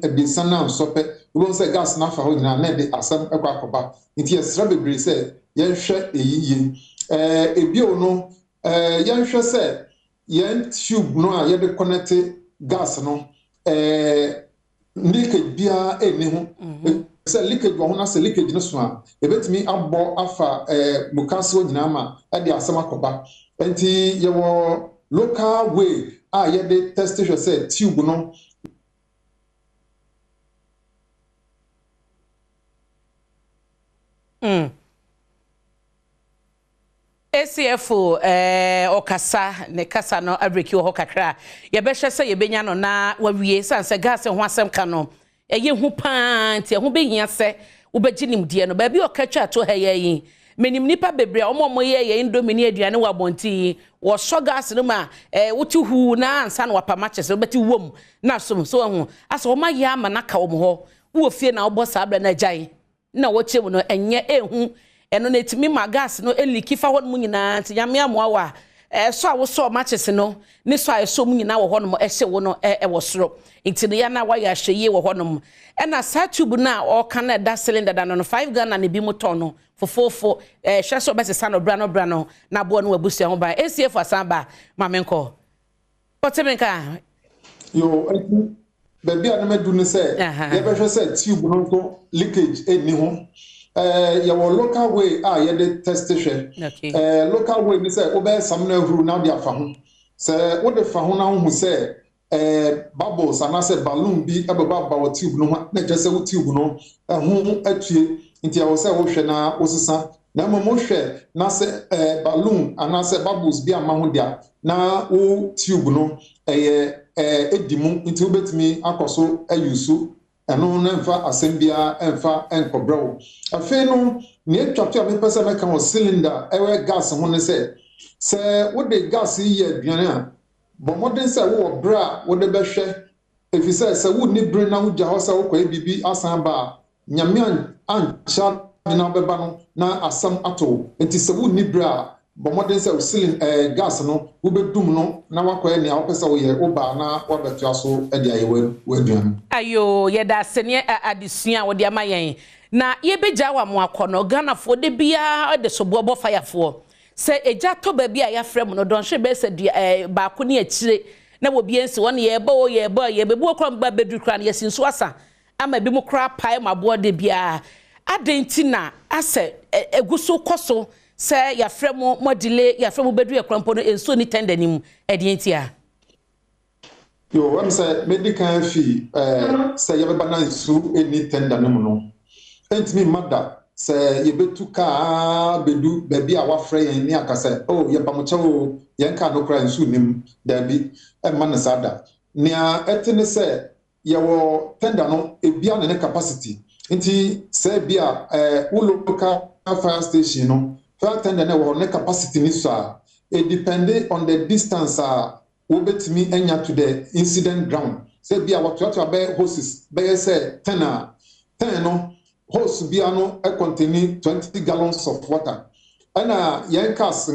na nsope wo say gas na fa ho nyina na de asam ekwa akoba nti esra bebre say ye hwe eyiye ebio no ye hwe say ye tube no a ye de connect gas no leakage bia eni ho say leakage wo ho na say leakage no so a ebetimi abbo afa mukaso nyina ma e de asam akoba nti ye wo local way a ye de test say tube no ACF okasa ne kasa no abreki ho kakra ye be hwe se ye benya no na wawie sanse gas ho asem ka no eye hu panti ho behia se wo begi nimdie no ba bi okatwa to ha ye menim nipa bebre omo ye indomie aduane wa bonti wo so gas no ma wuti hu na ansa na wapa matches wo beti wom na so hu asa wo ma ye ama na ka wo ho wo fie na wo bossa abra na gyan na wo chem no enye ehu eno na etimi ma gas no eliki fa hon mu nyina nti nyame amoawa so a wo so matches no ne so a so mu nyina wo honom ehye wo no wo soro nti ne ya na wa ya hweye wo honom na sa tube na o kan na da cylinder da no 5 Ghana ne bi motor no fofofo hwe so be sesa no bra no na bo no wabusia ho ba ACF asamba mamenko potemenka yo baby a na medu ne say ye be hwe say tube no ko leakage eni ho your local way ye de test hwe local way ni say obe sam na huru na dia fa ho say wo de fa ho na hu say bubbles and say balloon bi ababa ba tube no na je say wo tube no hu atue nti ya wo say wo hwe na osisa na mo hwe na say balloon and say bubbles bi ama ho dia na wo tube no edimu nti wo betimi akoso ayusu ɛno na mfa asɛm bia ɛmfa ɛnkɔbrɛw afei no ne atwatwa a mepɛ sɛ mɛka wɔ cylinder ɛwɛ gas ho ne sɛ wode gas yi yɛ aduane a bɔ mmɔden sɛ wowɔ berɛ a wode bɛhwɛ ɛfiri sɛ wonni bere na wogya hɔ sɛ wokɔyɛ biribi asan ba a nyame ankyɛ de na wobɛba no na asɛm ato nti sɛ wonni bere a bɔ mmɔden sɛ cylinder gas no wobɛdum no na wakɔyɛ nea wopɛ sɛ woyɛ wobaa na wabɛtoa so de ayɛ w'aduane ayo yɛda asɛneɛ adesua a wɔde ama yɛn na yɛbɛgya wa mo akɔ no Ghanafoɔ de biara de soboɔ bɔ fayafoɔ sɛ ɛgya tɔ baabi a yɛafrɛ mu no dɔnhwe bɛɛ sɛ baako ne akyire na wɔbi ensi wɔn yɛbɛbu okra mba bedu kra na yɛsi nso asa ama bi mu kra pae maboɔ de bia adenti na asɛ eguso kɔso sɛ yɛafrɛ mu modile yɛafrɛ mu bedu ekrampo no enso ni tender nim ɛdienti a yo wɔn sɛ medical fee sɛ yɛbɛba na nsu eni tender nim no entimi mada sɛ yɛbɛtu kaa bedu baabi a wafrɛ yɛn ni akasɛ oh yɛbamokyɛ o yɛn ka no kra nsu nim dabi ɛma ne sada nea ɛte ne sɛ yɛwɔ tender no ebia ne capacity nti sɛ bia local fire station no fire tender na wɔ ne capacity ni so a it depend on the distance a wobɛtumi anya to the incident ground sɛ bia wɔtoatoa bɛ hoses bɛyɛ sɛ 10 no hose bia no contain 20 gallons of water ana yɛn cars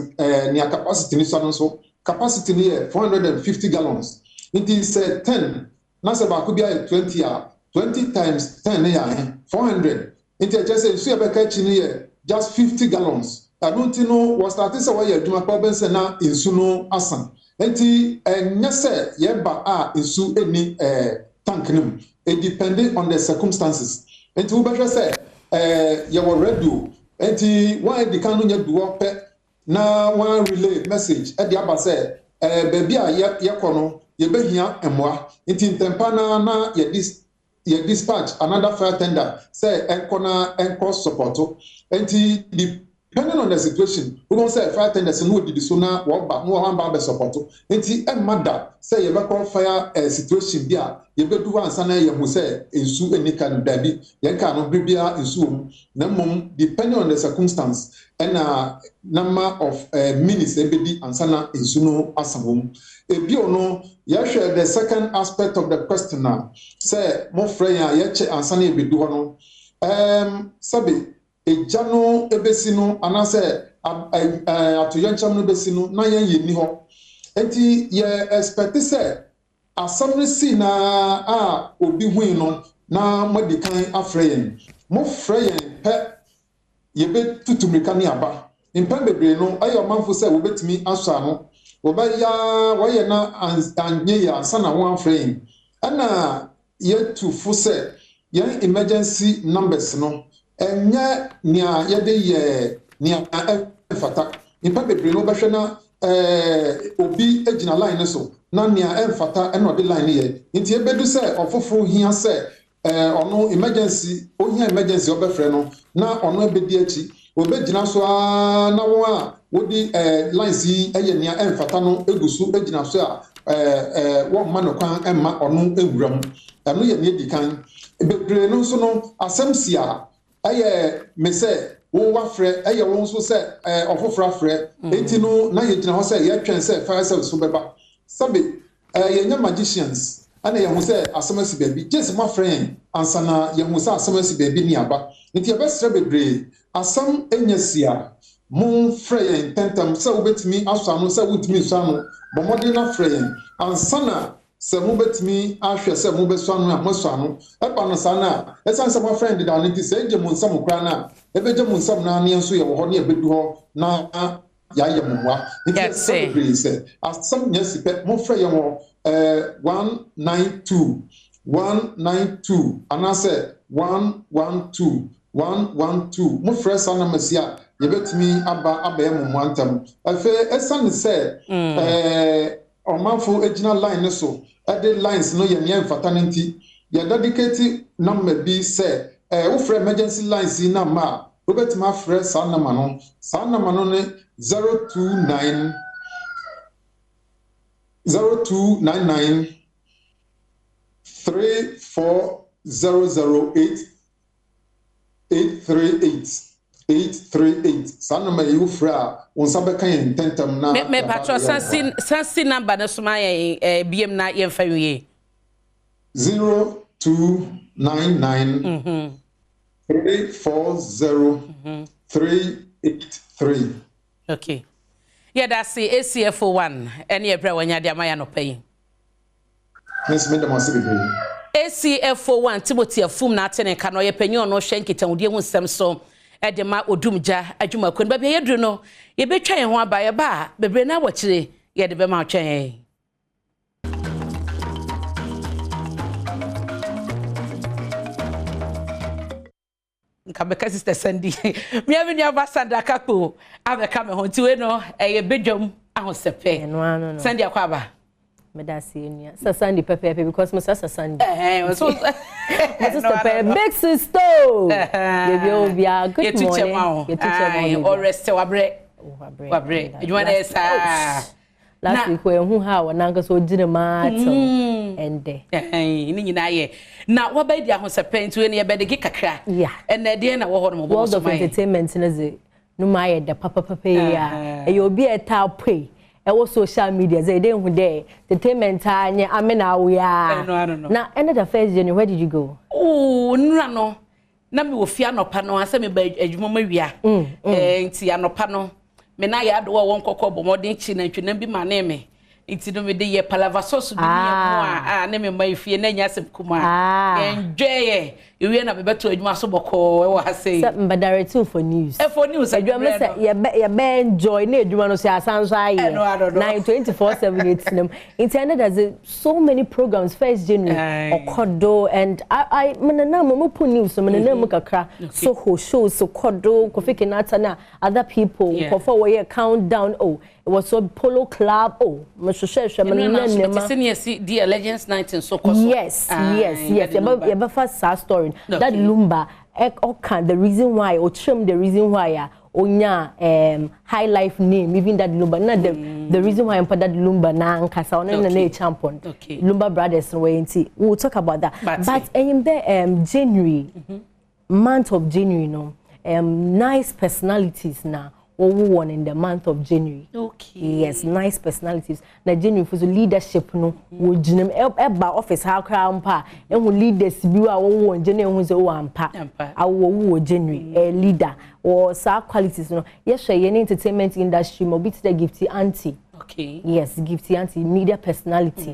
nea capacity ni so no so capacity ni 450 gallons nti sɛ 10 na sɛ baako bia 20 a 20 times 10 ne yɛ 400 nti ɛkyɛ sɛ nsu yɛbɛka akyi ni just 50 gallons ɛno nti no wɔ start sɛ wɔyɛ adwuma pa bɛnsɛ na nsu no asan nti ɛnyɛ sɛ yɛba a nsu ɛni tank no mu it depending on the circumstances nti wobɛhwɛ sɛ yɛwɔ radio nti wɔn edi kan no nyɛ duwɔ pɛ na wɔn relay message ɛde aba sɛ baabi a yɛkɔ no yɛbɛhia mmoa nti ntɛmpa na yɛ dispatch another fire tender sɛ ɛnkɔ support nti depending on the situation we gon say fire tenders no didi so na wɔba no wɔn ba be support nti ɛmma da sɛ yɛbɛkɔ fire situation bi a yɛbɛdu hɔ ansa na yɛhu sɛ nsu enika no dabi yɛnka no bibia nsu wɔ na mmom depending on the circumstance ɛna number of minutes ebedi ansa na nsu no asa wɔ ebio no yɛhwɛ the second aspect of the question na sɛ mo frɛ yɛn a yɛkyɛ ansa na ebedu hɔ no sabe eja no ebesi no anase atoyɛnkyɛm no besi no na yɛn yɛ ni hɔ enti yɛ expect sɛ asɛm no si na a obi hui no na modi kan afrɛ yɛn mo frɛ yɛn pɛ yɛbɛtutu mirika ne aba mpɛn bebree no ɛyɛ ɔmanfo sɛ wɔbɛtumi asɔ ano wɔyɛ na anye yɛ ansa na wɔn afrɛ yɛn ɛna yɛtu fo sɛ yɛn emergency numbers no ɛnyɛ nea yɛde yɛ nea ɛmfata nipa bebree no bɛhwɛ na obi gyina line so na nea ɛmfata ɛna ɔde line yɛ nti ebedu sɛ ɔfoforo hia sɛ ɔno emergency ohia emergency ɔbɛfrɛ no na ɔno ebedi akyi obegyina so a na wɔn a wodi lines yi ɛyɛ nea ɛmfata no egu so gyina so a wɔn mma no kwan ɛmma ɔno ewura mu ɛno yɛ nea di kan bebree no nso no asɛm si a ɛyɛ mesɛ wo wafrɛ ɛyɛ wo nso sɛ ɔfoforo afrɛ enti no na yɛgyina hɔ sɛ yɛtwɛn sɛ fire service so bɛba sabe yɛnyɛ magicians ana yɛhu sɛ asɛm asi baabi gyesi mo afrɛ yɛn ansa na yɛhu sɛ asɛm asi baabi ne aba nti yɛbɛsrɛ bebree asɛm ɛnya si a momfrɛ yɛn ntɛntɛm sɛ wobɛtumi asɔ ano sɛ wotumi nsɔ ano bɔ mmɔden no afrɛ yɛn ansa na sɛ mobɛtumi ahwɛ sɛ mobɛsɔ ano a mosɔ ano ɛba no saa no a ɛsiane sɛ moafrɛ yɛn deda no nti sɛ ɛgye mo nsɛm koraa no a ɛbɛgye mo nsɛm no ne nso yɛwɔ hɔ ne yɛbɛdu hɔ na yɛayɛ mo mmoa nti ɛsɛ bebree sɛ asɛm nya si pɛ momfrɛ yɛn wɔ 192 anaasɛ 112 mofrɛ saa nama si a yɛbɛtumi abɛyɛ mo mmoa ntam afei ɛsiane sɛ ɔmanfo egyina line no so ɛde lines no yɛ nea mfata no nti yɛ dedicate number bi sɛ wofrɛ emergency lines yi number a wobɛtumi afrɛ saa number no ne 029 0299 3400 008 838 838. Sa number you fra on sabe kan intentam na me patro sansi number na soma biem na ye mfa wie 0299 340 383. Okay. Yeah, that's the ACFO1 any ebra wanya dia maya no pay. Miss me dem ase bebre. ACFO1 Timothy afum na atene ka no ye panyi ono hwe nkita wudie hu nsem so e de ma odumja adwuma kon ba be yedru no ye betwa ye ho aba ye ba bebre na wachire ye de be ma twen. Kabeka sister Sandy me avini abasanda kapo abeka me ho tiwe no eye bedwam ahosepe no Sandy akwaba me da see nia Sandy pepe because me Sandy so sister big sister baby obia good morning you teacher mo or rest wabre you want esa last week we hu ha wona nka so gire mato ende ni nyina ye na wa ba di ahosepe nti we ne be de kakra ene de na wo ho no mo world of entertainment na ze no ma ye de papa ya e obi eta pay e wo social media ze dey hu there entertainment anya amena wo ya na ene the first journey where did you go nura no na me wo fia no pa no ase me ba adwuma ma wia nti anopa no me na ya do won kokko bomodin chi na ntwe na bi ma na me nti no me de ye palavasos du ne ne me mai fie na nya sem kuma enjoy ye na be beto adwuma so boko e wo ha sei mbadare too for news adwuma say ye be enjoy na adwuma no say asanso aye 924/7 nti and there's so many programs first January okodo and I menana mo pu news menana mo kakra so ho shows so kodo Kofi Kinata na other people Kofi we countdown it was so polo club the Legends night in so yes you be first sad story that lumba the reason why or trim the reason why onya high life name even that lumba not the reason why I'm put that lumba na nkasa on na champion lumba brothers we'll talk about that but in the January month of January no nice personalities now won in the month of January. Okay. Yes, nice personalities. Na January for the leadership no wo ginem eba office ha kra mpa e ho leaders bi wa wo won January ho se wo ampa. Awo January leader or sa qualities no. Yes, ye entertainment industry mo bit the gifty auntie. Okay. Yes, gifty auntie media personality.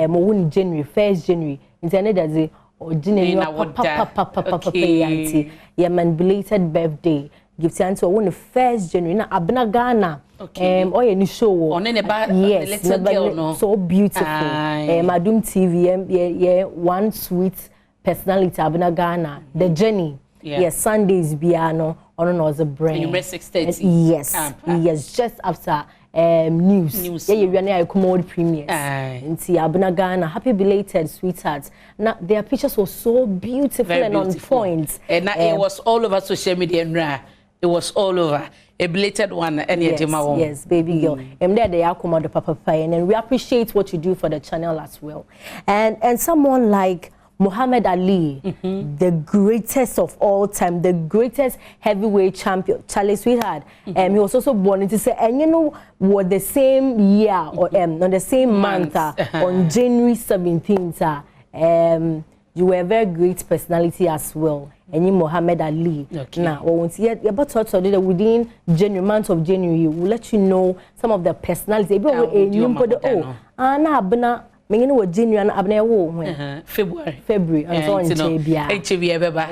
Mo won January 1st January. Internet that say o January papa auntie. Yeah, man belated birthday. Gifty auntie on the 1st January na abna Ghana oh any show on ne ba yes little girl no so beautiful Adom TV yeah one sweet personality abna Ghana the journey yes Sundays biano on was a brand 6:30 yes just after news yeah we are near commode premiers nti abna Ghana happy belated sweethearts now their pictures were so beautiful and on point and it was all over social media and it was all over a belated one and yes baby girl there they are come the papa and we appreciate what you do for the channel as well and someone like Muhammad Ali the greatest of all time the greatest heavyweight champion Charlie sweetheart he was also born into say and you know what the same year or on the same month on January 17th you were a very great personality as well and you Muhammad Ali now once yet about that within January month of January we'll let you know some of the personalities me know what January and abna wo February and so on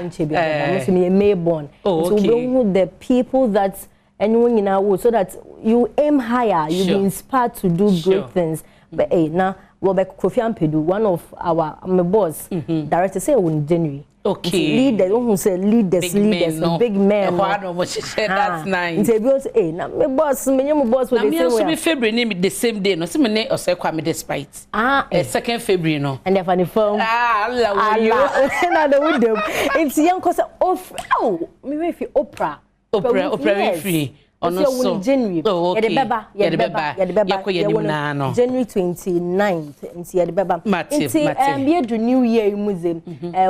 Chebia so me May born so the people that anyone in our so that you aim higher you be inspired to do great things but now Kofi Ampedu one of our my boss director say in January leaders who say leaders big men that's nice interview na me boss me nyam boss with the same way February name the same day no see me ne osekwa me despite 2nd February no and the phone Allah na the with them it's young cause me we fi Oprah free Ono so January. Oh, okay. January 29th. Nti yede beba. Nti New Year museum.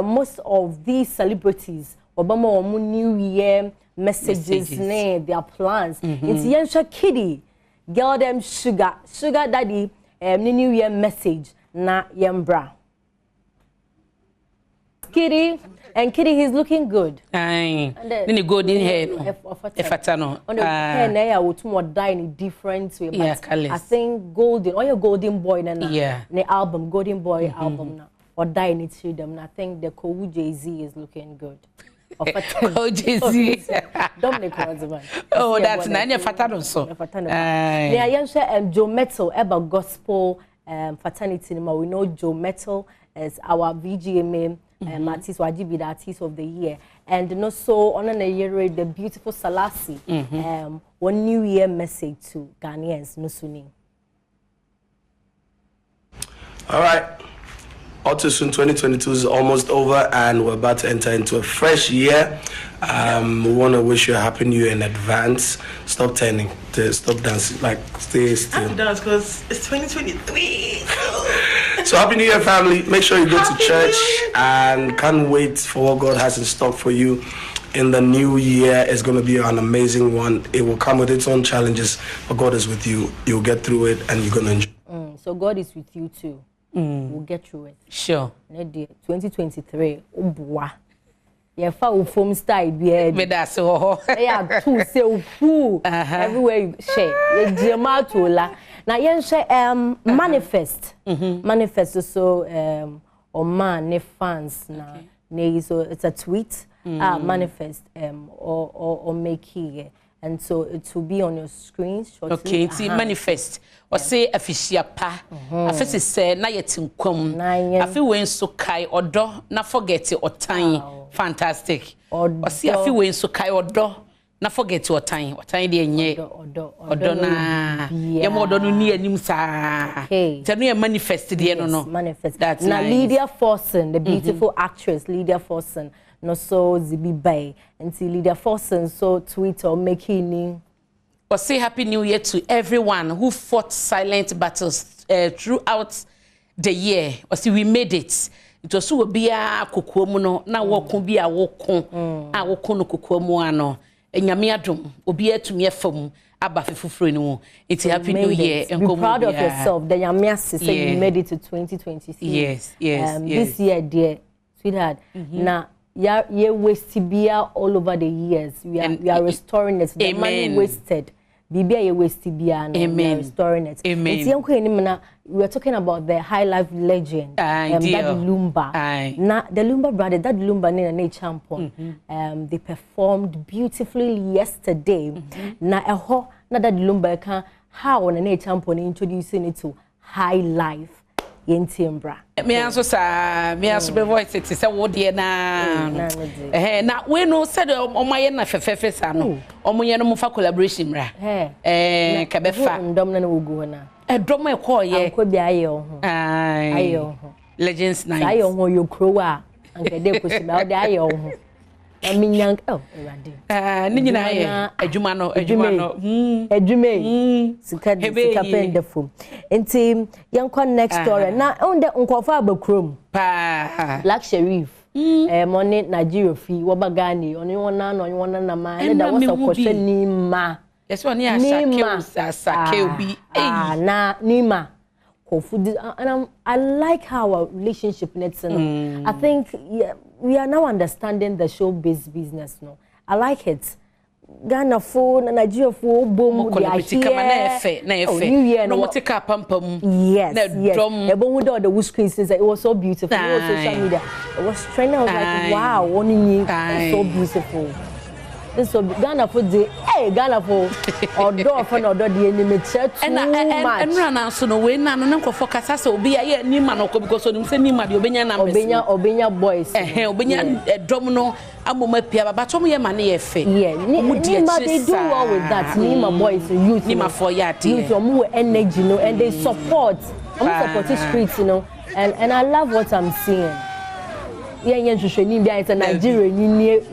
Most of these celebrities obama omu New Year messages. Their plans. Nti yensha Kitty, girl them sugar daddy New Year message na yembra. Kitty, he's looking good. Aye. Then golden hair. Efatano. On the hair na ya wotu mo dye in different way. Yeah, colors. I think golden. Or your golden boy na. Yeah. The album, Golden Boy album na. Or dye in it to them. And I think the Kowu Jay-Z is looking good. Oh, Jay-Z. Dominic Roseman. Oh, that's Nanya Fatano so. Yeah, yeah, Joe Metal, Eba Gospel Fraternity. We know Joe Metal as our VGMA. Artist Wajibi, the artist of the year, and also on a year the beautiful Salasi, one New Year message to Ghanaians, Nusuni. All right, Auto Soon 2022 is almost over, and we're about to enter into a fresh year. We want to wish you a happy new year in advance. Stop turning, stop dancing, like stay still. I dance because it's 2023. So happy new year, family. Make sure you go to church and can't wait for what God has in stock for you in the new year. It's going to be an amazing one. It will come with its own challenges, but God is with you. You'll get through it and you're going to enjoy. So God is with you too. We'll get through it. Sure. 2023. Oh boy. Yeah, foul foam style be but that's so yeah, too so full everywhere you share. Yeah, Jamatola. Now, yen share manifest. Manifest so or man ne fans na ne so it's a tweet. Manifest or make here. And so it will be on your screen shortly. Okay, it's manifest. Or say official pa. Afese say na yetin kwam. Afi wen so kai odo na forget it or time. Fantastic. Or say afi wen so kai odo na forget your time. What time dey nye. Odo na. Ye mo odo no ni anim sa. Tell me manifest dey no. Manifest. That's now nice. Lydia Forson, the beautiful actress Lydia Forson. No so Zibi Bay until Lydia Forson so tweet or making. Or say happy new year to everyone who fought silent battles throughout the year. Or see we made it. It was so be a kokomu no na wokun bi a wokun a wokun no kokomu ano. Enyame adom obi atumi afam aba fefufuro ni wo. It's happy new year. Be proud of yourself. The Nyame say you made it to 2023. Yes. This year dear sweetheart. Now yeah, wasted beer all over the years. We are restoring it. The money wasted. Bibia ye wasted beer. We are restoring it. Amen. We are talking about the high life legend. Daddy Lumba. Now the Lumba brother, Daddy Lumba ne champion. They performed beautifully yesterday. Now Daddy Lumba can how on a champion introducing it to high life. Yentimbra. Me also be voice it say wo de na. Na we no said omaye na fefefe sa no. Omoye no mo fa collaboration mra. Ka be fa. Ndom na wo go na. Edom e ko ye. Ko bi aye ho. Aye ho. Legends night. Aye ho yo krowa. Anka de ko sima o de aye ho. Aminyank erade. Ni nyina ye adwuma no. Sika pendefo. Enti yankwa next story. Na on the nkofo abakrom. Black Sheriff. Money Nigeria fee wabagani oni wona na ma ne da wasa kwhwe ni ma. Yes one ya sake obi. Na ni ma. And I like how our relationship nets. I think we are now understanding the showbiz business. No, I like it. Ghana phone, Nigeria phone, boom, they are here. New Year, no take up pampam. Yes. The boom with all the wood screens. It was so beautiful. It was social media. It was trending. I was like, wow, only so beautiful. So Ghana for the Ghana for or door for no door the enemy church and run so no we na no focus as obi aye ni ma no because so say ni ma de obenya numbers obenya boys obenya drum no amoma pia baba tom ye ma na ye fe ni ma they do well with that ni ma boys youth ni ma for ya te youth more energy no and they support the streets and I love what I'm seeing. it's a Nigeria,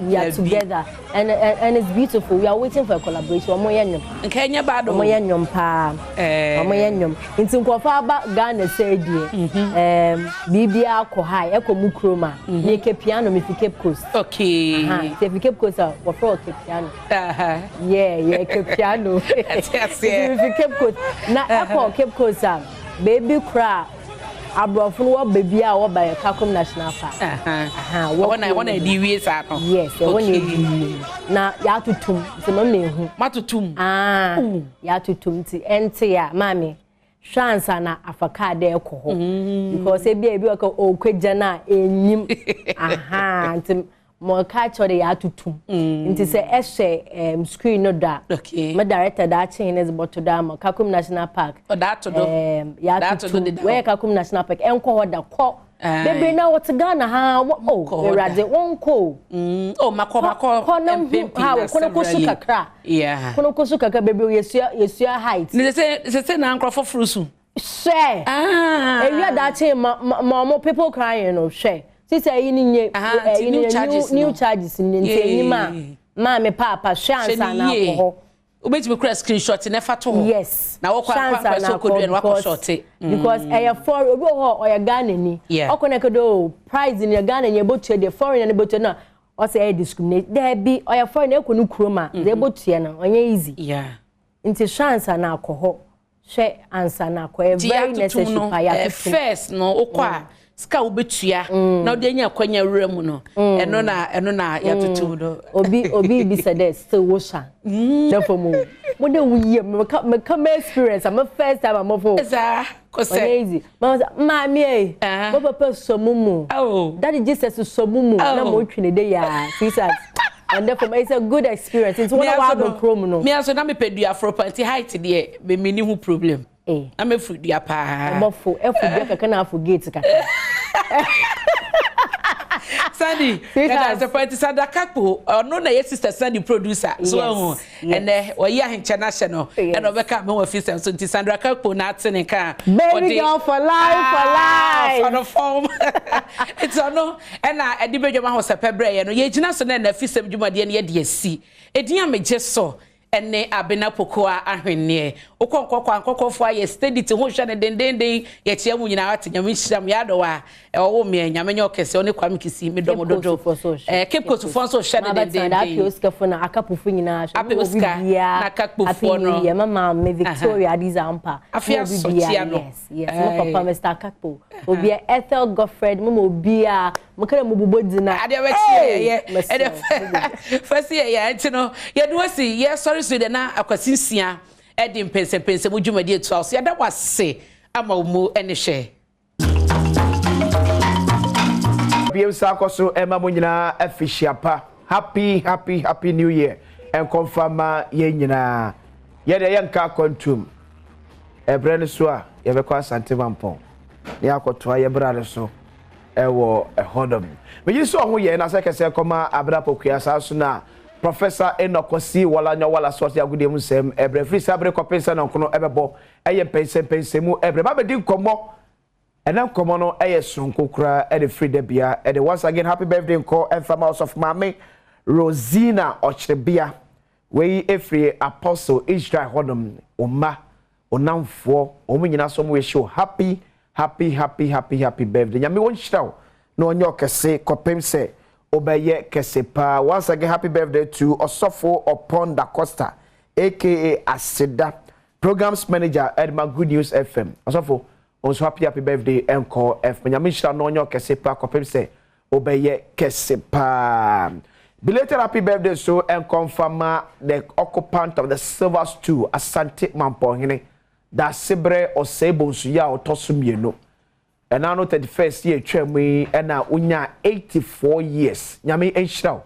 we are together, and it's beautiful. We are waiting for a collaboration. And Kenya bad Omoyenyom pa. Omoyenyom. Into Kwafaba Ghana said, Bibia ko high, Eko Mukroma, Nike piano, if you keep coast. Okay. If you keep coast, what for piano? Yeah, keep piano. If you keep coast, na Eko keep coast, baby cry. Abrofun baby a by a Kakum National Park. One I want to deviate. Yes, na ya tutum, se mame hu. Matutum. Ya tutum ti ente ya mami. Chance na afaka de ko because e bia o kwagya na enyim. Nti mo ka chore ya tutum. Nti se ehye screen no da. Okay. My director da chain is but to da mo Kakum National Park. That to do. Ya tutum. Where Kakum National Park enko ho da ko. Baby now what Ghana ha erade wonko makọ kono kosu kakra kono kosu kakra baby yesua height ni say na ankrofo frusu share area that chain mo people crying no share since new charges ni ma me papa chance na ko ubeti kura screenshot na fa to yes na wo kwa so kodua na wa short because for obi ho ya Ghana ni okona kedo prize in Ghana nye botu de foreign na botu na o say discriminate there be oya foreign e konu kroma de botu na onye easy nti chance na akoho she answer na akọ very necessary pa ya first no okwa ska obetua na odi anya kwanya wura mu no eno na ya tutu do obi bi said that still washa therefore mo de wuye me come experience am first time am for ko say easy ma me bo papa somumu that is just somumu na mo twene de ya sisters and therefore it's a good experience it's one of our promo no me aso na me pedua afro party height de me mini hu problem na me fudua pa mo fo efudua kaka na afo gate kaka Sandy, that's a party Sadakapo, no, na yes, sister Sandy producer. So, and we are international, and over come more official. So, Sandra Kapo, not in a car. Baby girl for life, on the form. It's no, and I debate your house a pebre, and ye Jinason and the fist of Jumadi and yet, yes, see. A dear me just so. Ene abena pokoa ahwenneɛ okonkokwa fo aye steady to ho hwa ne dendenden ye tia mu nyina ate nyame hyiam ya do wa wo me nyame nye okese one kwam kisi me dom dodo keep coast fo so hwa ne dendenden api oskafo na akapofo nyina api oska na akapofo no ye mama me Victoria Adizampa afia sotia no yes mo papa Mr Akapo obi Ethel Godfred mo obi a mo kare mo bubodina ade wetie ye ade first ye ntino ye do si ye sorry so de na akwasinsia edi mpense mu dwumadi etu aso yada wase ama mu ene hwe biem sa koso ema mo nyina afishiapa happy new year en confirm ye nyina ye de yanka kontum ebrene so a ye be kwa Asante Mampong ne akoto ye brade so ewo ehodom me yi so ho ye na sekese koma abra pokua sa so na Professor Enokosi Walanyo wala source ya gudie musem ebre free sabre kopensa na nkono ebebo eye pense mu ebre ba be di nkomo ena nkomo no eye sonko kura e de free de bia e de once again happy birthday nko enfama house of mame Rosina Ochrebia we efree apostle Israel hodom oma onamfo omunyina so mu show happy birthday nyame won shiraw no onyo kese kopemse Obeye Kesepa. Once again, happy birthday to Osofo Upon Da Costa, aka Aseda, Programs Manager Edma Good News FM. Osofo, also happy birthday, Encore F. Menyamisha Nonyo Kesepa, Kopemse, Obeye Kesepa. Belated happy birthday, so and confirm the occupant of the Silver Stew, Asante Mampong, da Sebre or Sebo Suya or Tosumieno. And I know 31st year tremwe and now unya 84 years. Nyame enshraw.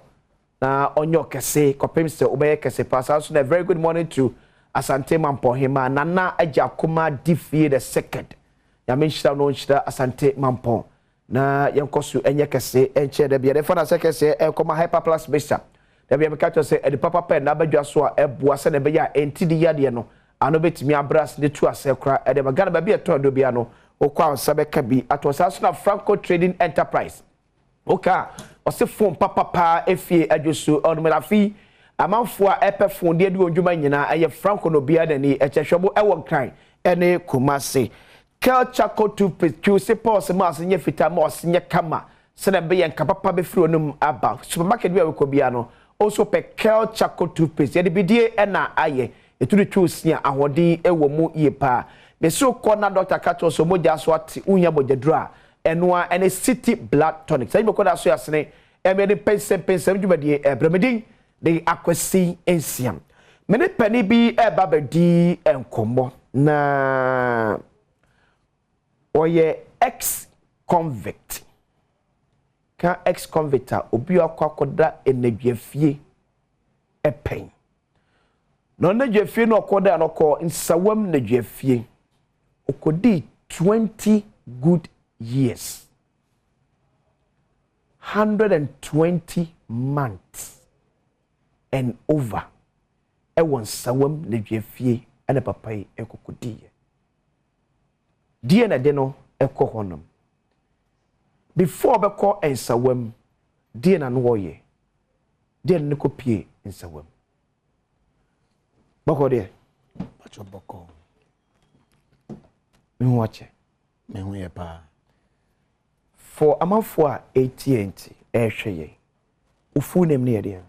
Na onyo kese kopemse obeye kese pasa. So a very good morning to Asante Mampong Nana Ajakuma Difie the second. Nyame enshraw no enshra Asante Mampong. Na yankosu enye kese enche de bia. The fana sekese enkoma hyper plus bishop. De bia meka to say e de papa pen na badwa so a eboa se ne be ya entidi yade no. Ano betimi abras de tu asekra e de magana ba bia to do bia no. Okwa sabeka bi atosasuna Franco Trading Enterprise oka ose phone papa efie adwoso onumerafi amanfo a epe phone de ondwuma nyina eye Franco no bia dani echehwebo ewo kran ene Kumasi Kelchako toothpaste choose pause mas nye fita mas nye kama sena be yen kapapa be firi onum aba supermarket bi a wekɔ bia no also pe Kelchako toothpaste ye de bidie na aye etu choose nya ahodi ewo mu ye pa be so corner doctor kato so moja so ati unya bojadura enwa ene city blood tonic sai be koda so yasene me de pensem dwumadie bremedin de akwasi ensiam me ne pani bi eba bedi enkomo na oye ex-convict. Ka ex-convict obi akwakoda enadwafie epen. No enadwafie no akoda no ko nsawam nadwafie. Okodi 20 good years. 120 months and over. Ewon sawam nadwafie ene papai ekokodi. Die na de no ekọ honum before be call ensawam die na no woye die na ko pie ensawam bako de bacho bako me wache me hu ye pa for amafo a AT&T ehweye ufu nem ne ye de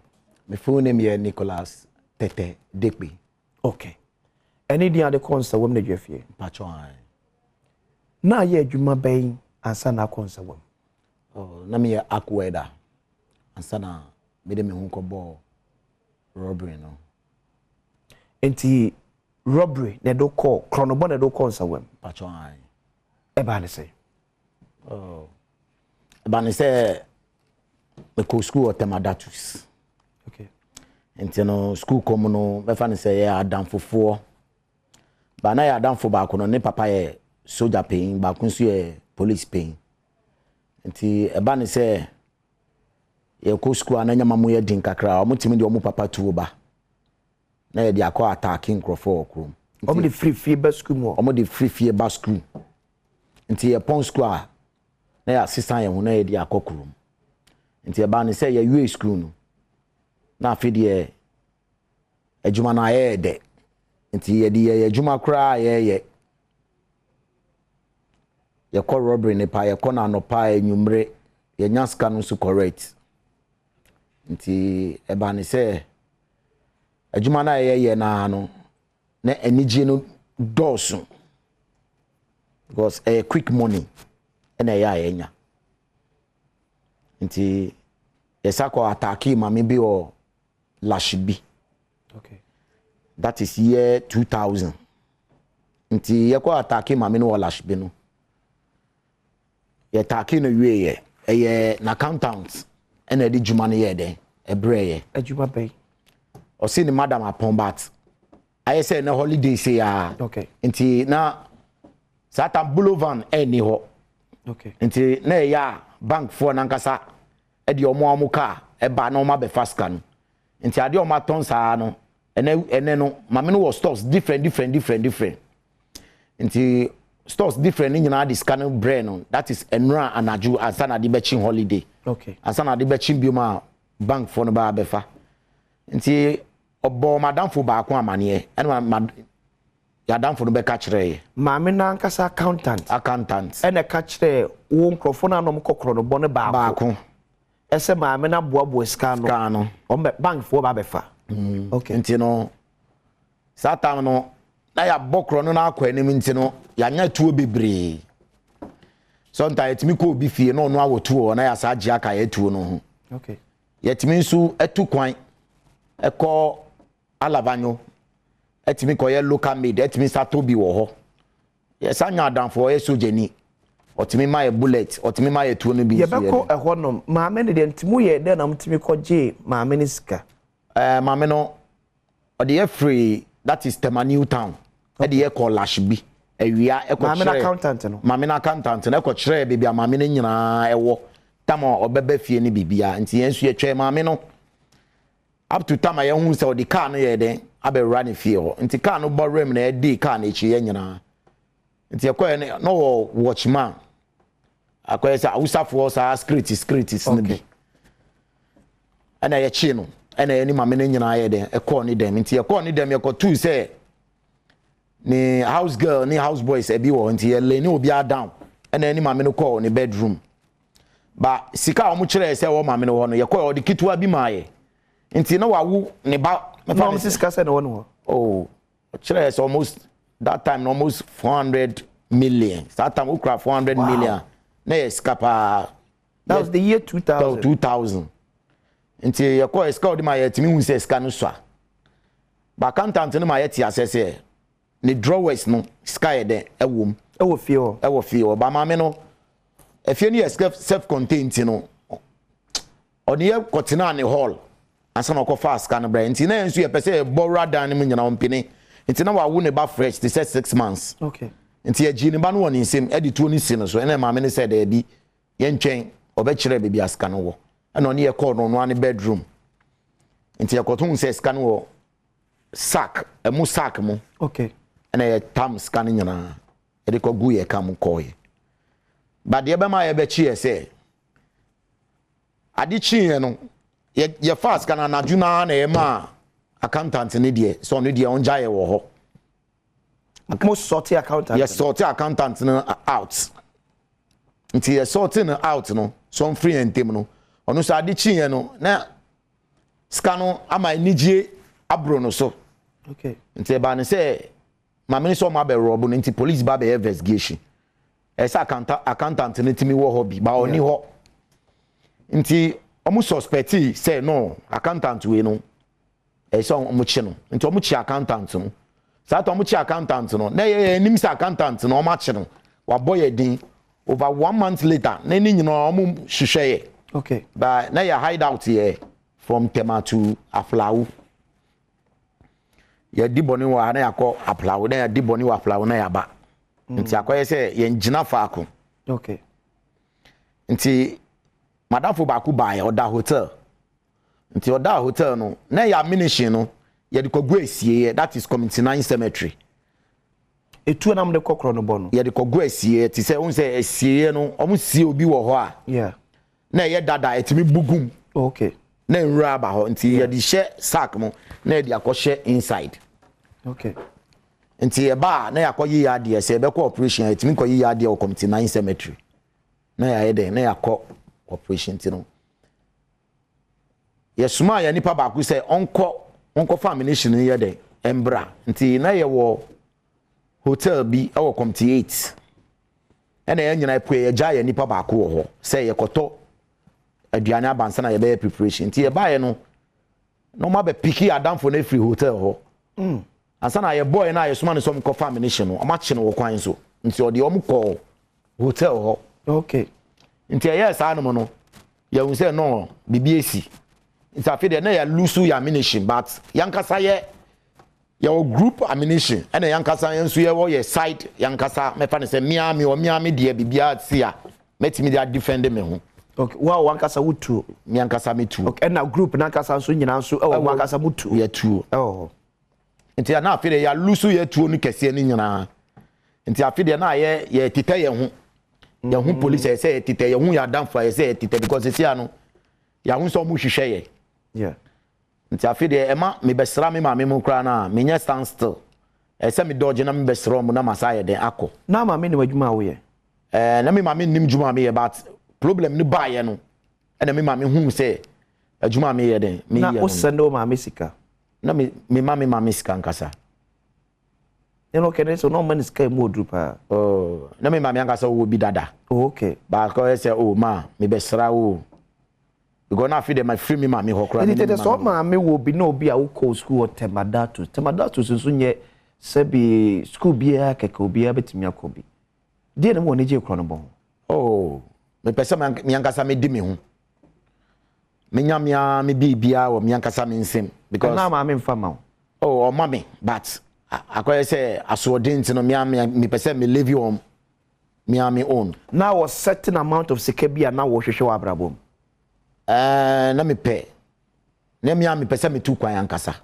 me fu nem ye Nicholas Tete Dekpe okay any dia de consawam na dwafie bacho ai na ye adwuma bɛn ansa na akonsa wam na me ye akweda ansa na me de me hu kɔbɔ robbery no enti robbery na do call chronobo na do konsa wam pacho ai e ba ne sɛ ba ne sɛ me ko school otemadatus okay enti no school kom no be fa ne sɛ ye Adam fofo ba na ye Adam fo ba ko no ne papa ye soldier paying ba kunsu ye police paying nti eba ne se ye ko school ananya mamu ye din kakra o mutimi de o mu papa tuo ba na ye de akọ attacking crofo okrum o mo de free ba school mo o mo de free ba school nti ye pon school a na ya assistant ye hu na ye de akọ krum nti eba ne se ye UA school no na afi de ejuma na ye de nti ye de ye ejuma kra ye ye call robbery ne pa ye call na no pa enwumre ye nyaska no so correct nti eba ne se adwuma na ye na no na enije no dosu because quick money na ye nya nti ye sako ataki mami bi o lashibi okay that is year 2000 nti ye ko ataki mami no lashibi no ye taki no wie ye na accountant ena di djuma no ye den ebre ye adwuma bɛn o si ni madam upon bat aye say na holiday say ya okay nti na satan boulevard eni ho okay nti na ya bank for na nkasa e di omo amuka e ba na omo be fast can nti ade omo aton saa no ene no mame no was stores different nti stores different nyina di scan brain that is enra anaju asana di bechin holiday okay asana di bechin bioma bank for no ba befa nti obo madam fo ba ko amane ene ya dan fo no be ka kire maame na nkasa accountant ene ka kire wo nkrofo na no mkokro no bone ba ko ese maame na boabo scan no o bank fo ba befa okay nti no satan no na ya bokro no na akwa enim nti no ya nya tuo bebre sometimes etimi ko obi fie no no awotuo na ya sa agi aka ya tuo no ho okay yetimi nsu etu kwan ekọ alabanyo etimi ko ye local made etimi sato bi wo ho ye sanya adanfo ye sojeni otimi ma ye bullet otimi ma ye tuo no bi ye beko eho no maame ne de ntimu ye de na mtimi ko je maame ne sika maame no ode ye free that is Tema New Town ede ye call Lashbi ewia e ko maame na accountant no maame na accountant na ko kire bibia maame ne nyina ewo tama obeba fie ne bibia nti yensu ye twa maame no up to tama ye hu se odi car no ye den abe run fie ho nti car no borem na e di car na echi ye nyina nti e ko no watchman akoye say awusafoɔ sa script okay. Ana ye chi no ana ye ni mame no nyina ye den ekɔ ni dem nti ekɔ ni dem ye kɔ tu say ni house girl ni house boys ebi wo nti ye le ni obi down ana ni mame no kɔ ni bedroom ba sika o mu kire say wo mame no ho no ye kɔ o de kitwa bi maaye nti na wawu ne ba mama sika say no wo no oh kire is almost that time almost 400 million that time ukra 400 million na ye skapa that was the year 2000 nti ye ko eska odi ma ye timi hu se eska no so ba accountant no ma ye ti asese ni drawers no sky de ewom ewo fie ba ma me no efie ni self contained no oni ye kotina ni hall asa na ko fast kan bra nti na ensu ye pese borrow dan mu nyina ompini nti na wa wu ne ba fresh they said 6 months okay nti ye gi ne ba no woni nsem edi to ni si no so na ma me ne said e bi ye ntwen obekire bebi aska no wo and on your corner on one bedroom. Into your cotton says can wo sack a mu sack mo. Okay. And a tam scanning yana. A deco guye come coy. But the Abama ebechi say Adichi no ye fast can an adjuna and a ma accountant in India, so on the on jaya wo. Most sorty accountant. Yes, sorty accountant out. Until you're sorting out no, some free and tim no. Ono so ade chi no na skano ama nigye abro no so okay nti ba ne say mame so ma be rob no nti police ba be investigation esa accountant ne timi wo ho bi ba oni ho nti omu suspect say no accountant we no esa omu chi no nti omu chi accountant no sa to omu chi accountant no na ye nim say accountant no omu chi no wa boy din over 1 month later na ni nyina omu hwehweye. Okay. But now you hide out here from Tema to Aflau. You diboni wa na yako Aflau, na diboni wa Aflau na yaba. Nti akoye se ye njina faako. Okay. Nti madam fo ba ku ba ya oda hotel. Nti oda hotel no na ya ministry no ye de kogu esie that is community 9 cemetery. Etu na mde kokro no bono. Ye de kogu esie ti se un se esie no omu sie obi wo ho a. Yeah. Na ye dada etimi bugum. Okay. Na nra ba ho nti ye di share sack mo na ye di akɔhye inside. Okay. Nti ye ba na yakɔyi ya de se be ko operation etimi kɔyi ya de o committee 9 cemetery. Na ya ye den na yakɔ operation ti no. Ye suma ya nipa ba ku se onko family ye den embra. Nti na ye wo hotel bi e wo committee 8. Ena ye nyina epue ye ja ye nipa ba ku wo ho se ye kɔtɔ aduane abansa na ye be preparation nti ye bae no no ma be piki adam for na free hotel ho ansa na ye boy na ye suma ne som ko family no o ma che no wo kwan so nti o de o mu ko hotel ho okay nti ye sa no no ye hu say no bibi esi nti afi de na ya lusu ya ammunition but yankasa ye your group ammunition and yankasa yensu ye wo ye side yankasa me fa ne say miami de bibia tia metimi dia defend me ho. Okay, wow, wankasa wutu. Miankasa me too. Okay, and now group nankasa nso nyina nso wankasa mutu. Ye too. Oh. Nti na afide ya lusu ye tuo no kese ni nyina. Nti afide na ye tite ye ho. Ye ho police say ye tite ye ho ya danfo ye say ye tite because ese ano ya ho so mu hwehwe ye. Yeah. Nti afide ema me besra me ma me mu kra na me nya stand still. Ese me dodge na me besra mu na masaye den akọ. Na ma me ne wadwuma wo ye. Na me ma me nim dwuma me ye but problem ni ba ye no. Na me ma me hu say adwuma me ye den. Me ye. Na o send o ma me sika. Na me ma me sika nkasa. You know, can so no man is came more drupa. Oh, na me ma me nkasa wo bi dada. Oh, okay. Ba ko say oh ma me besra wo. Because now feed them free me ma me hokra. It is so ma me wo bi no bi a wo call school or Temadatu. Temadatu so nye se bi school bi a keke obi a betimi akobi. Dey na mo ne je kro no bon. Oh, me pese me nkasa me di me ho. Me nyamia me bibia wo me nkasa me nsem because na ma me mfa ma. Oh, o ma me but akoye say asodin ti no me pese me leave you on me own. Now was certain amount of sekebia na wo hwehwe wa abrabom. Na me pay. Na me pese me tu kwan yankasa.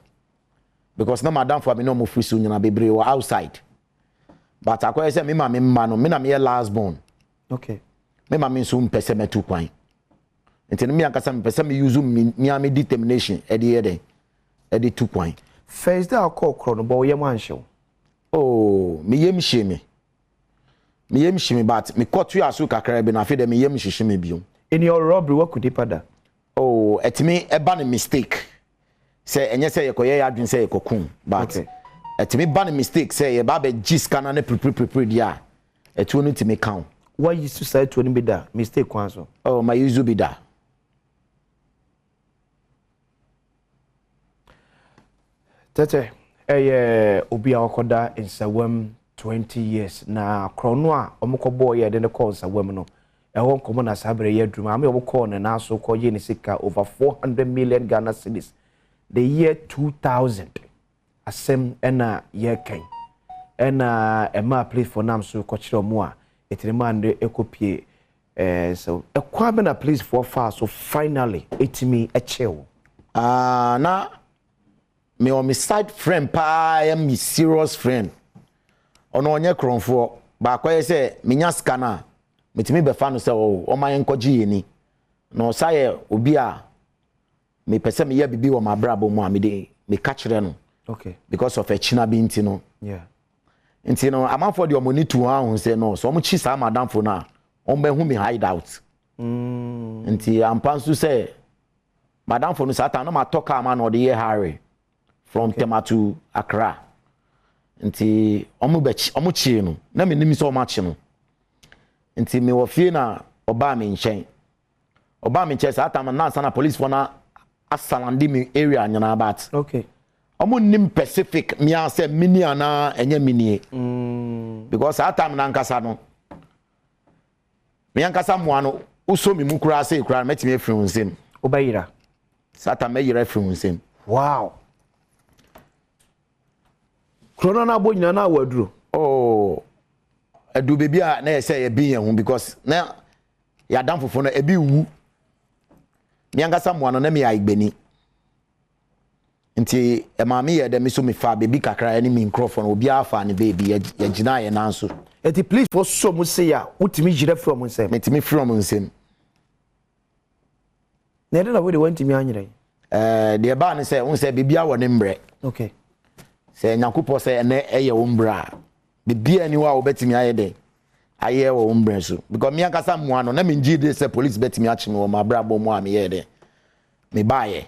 Because na madam for me no mo free so nyina bebre outside. But akoye say me ma no me na me last born. Okay. me ma me so mpese metu kwan nti me ankasa mpese me use me determination e de tu kwan first day akọ kro no bo yem anhyew oh me yem hye me but me kotu aso kakra bi na fe de me yem hye me biom in your robbery what could pada oh etimi eba ne mistake say enye say yekoye adwin say yekokun but etimi ba ne mistake say ye ba be scanner ne prepare dia etu no timi count why you to say to be da mistake kwan so oh my use be da tete obi a wakoda nsawam 20 years na krono a omokobo ye de ne call nsawam no ehon komo na sabre ye adwuma ame omokọ ne na so ko ye ne sika over 400 million Ghana cedis the year 2000 asem ena ye kan ena ema play for nam so ko kire omo a etirema ande ekopie so ekwa be na please for far so finally etimi echew na me on my side friend pa I am serious friend ono onye kronfo ba kwa say menya scanner metimi be fa no say o man enkoji yeni no say obi a me pese me ya bibi wo ma brabo mu a me catch no okay because of a china binti no yeah nti no amanfo de omoni tu ahun say no so mo chi sa madam fo na on be hu me hide out nti ampansu say madam fo no satan no ma talk am na de ye Harry from Tema to Accra nti omo chi no na me nimi so omo chi no nti me wo fie na oba me nchen satan na sana police for na asalandi me area nyana bat okay omo nim Pacific me say mini ana enye mini because satan na nkasa no me nkasa mo ano uso mi mu kura say kura metime afiri nsem obayira satan me yira afiri nsem wow krono na bo nyina na waduro oh adu bebi a na say ye bin hu because na ya dan fofo no ebi wu mi angasa mo ano na mi aigbeni nti e ma mi ye de mi so mi fa bebi kakra ni mi microphone obi afa ne baby ye gina ye nanso eti please for so mo say ya utimi jire from nsem metimi from nsem na de na we de wantimi anyere de ba ne say un say bebi a wo ne mbre okay say nyankopɔ say ene eye wo mbra bebi ani wa obetimi aye de aye wo mbra so because mi ankasa mo ano na mi ngide say police betimi achi me wo ma bra bo mo am ye de me baaye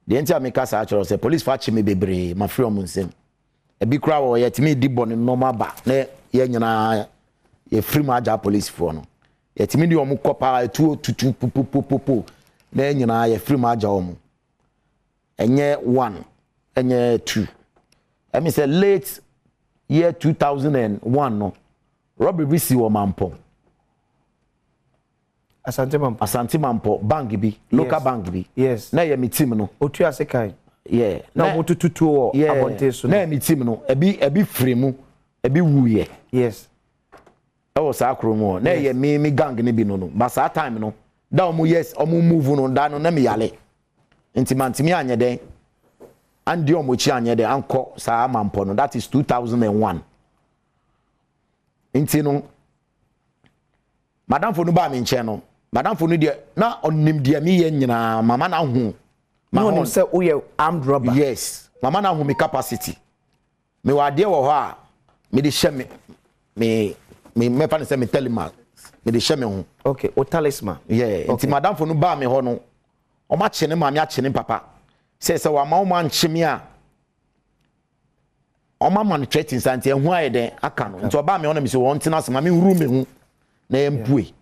de ntia me kasa achoro say police fa achi me bebre ma free om nsem ebi kura wo ye timi di bone normal ba na ye nyina ye free ma aja police for no ye timi di om kopa etu tutu pupupupu na nyina ye free ma aja om enye 1 enye 2 I mean say late year 2001 no robbery bi si wo mampo Asante mampo bank bi local bank bi yes na ye mi team no otu asekan yeah na mo tututu o abonte so na mi team no ebi free mu ebi wuye yes e wo sa akromo na ye mi gang ne bi no but sa time no da omo yes omo move no da no na mi yale ntimi anye den and omo chi anye den anko sa mampo no that is 2001 nti no madam fo no ba me nche no madam fo no de na onim de mi ye nyina mama na hu ma onim say o ye armed robber yes mama na hu me capacity me wa de wo ho a me de hye me fa ne say me telema me de hye me hu okay o talisman yeah nti madam fo no ba me ho no o ma che ne ma me a che ne papa say wa ma o ma nche me a o ma man threatening santi ehu aye den aka no nti o ba me ho na me say won tina asema me huru me hu na empue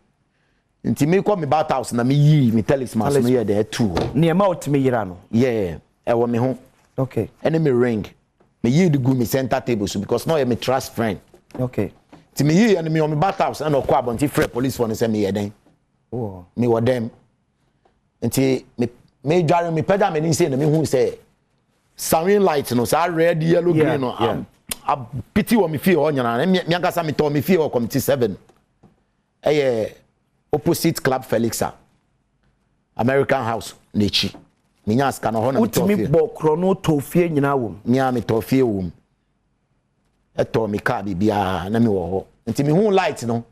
nti me ko me bat house na me yi me talisman so no ye dey two ne ma otime yira no yeah e wo me ho okay ene me ring me yi the go me center table so because now you me trust friend okay nti me yi ene me on me bat house na ko abonti free police for no say me ye den oh me wo dem nti me dware me peda me ni say na me hu say siren light no say red yellow green no a pity wo me feel o nyana me angasa me to me feel o committee 7 opposite club Felixa American House nechi minya ska no ho na utimi bo krono tofie nyina wom nya me tofie wom eto me car bibia na me wo ho nti me hu light no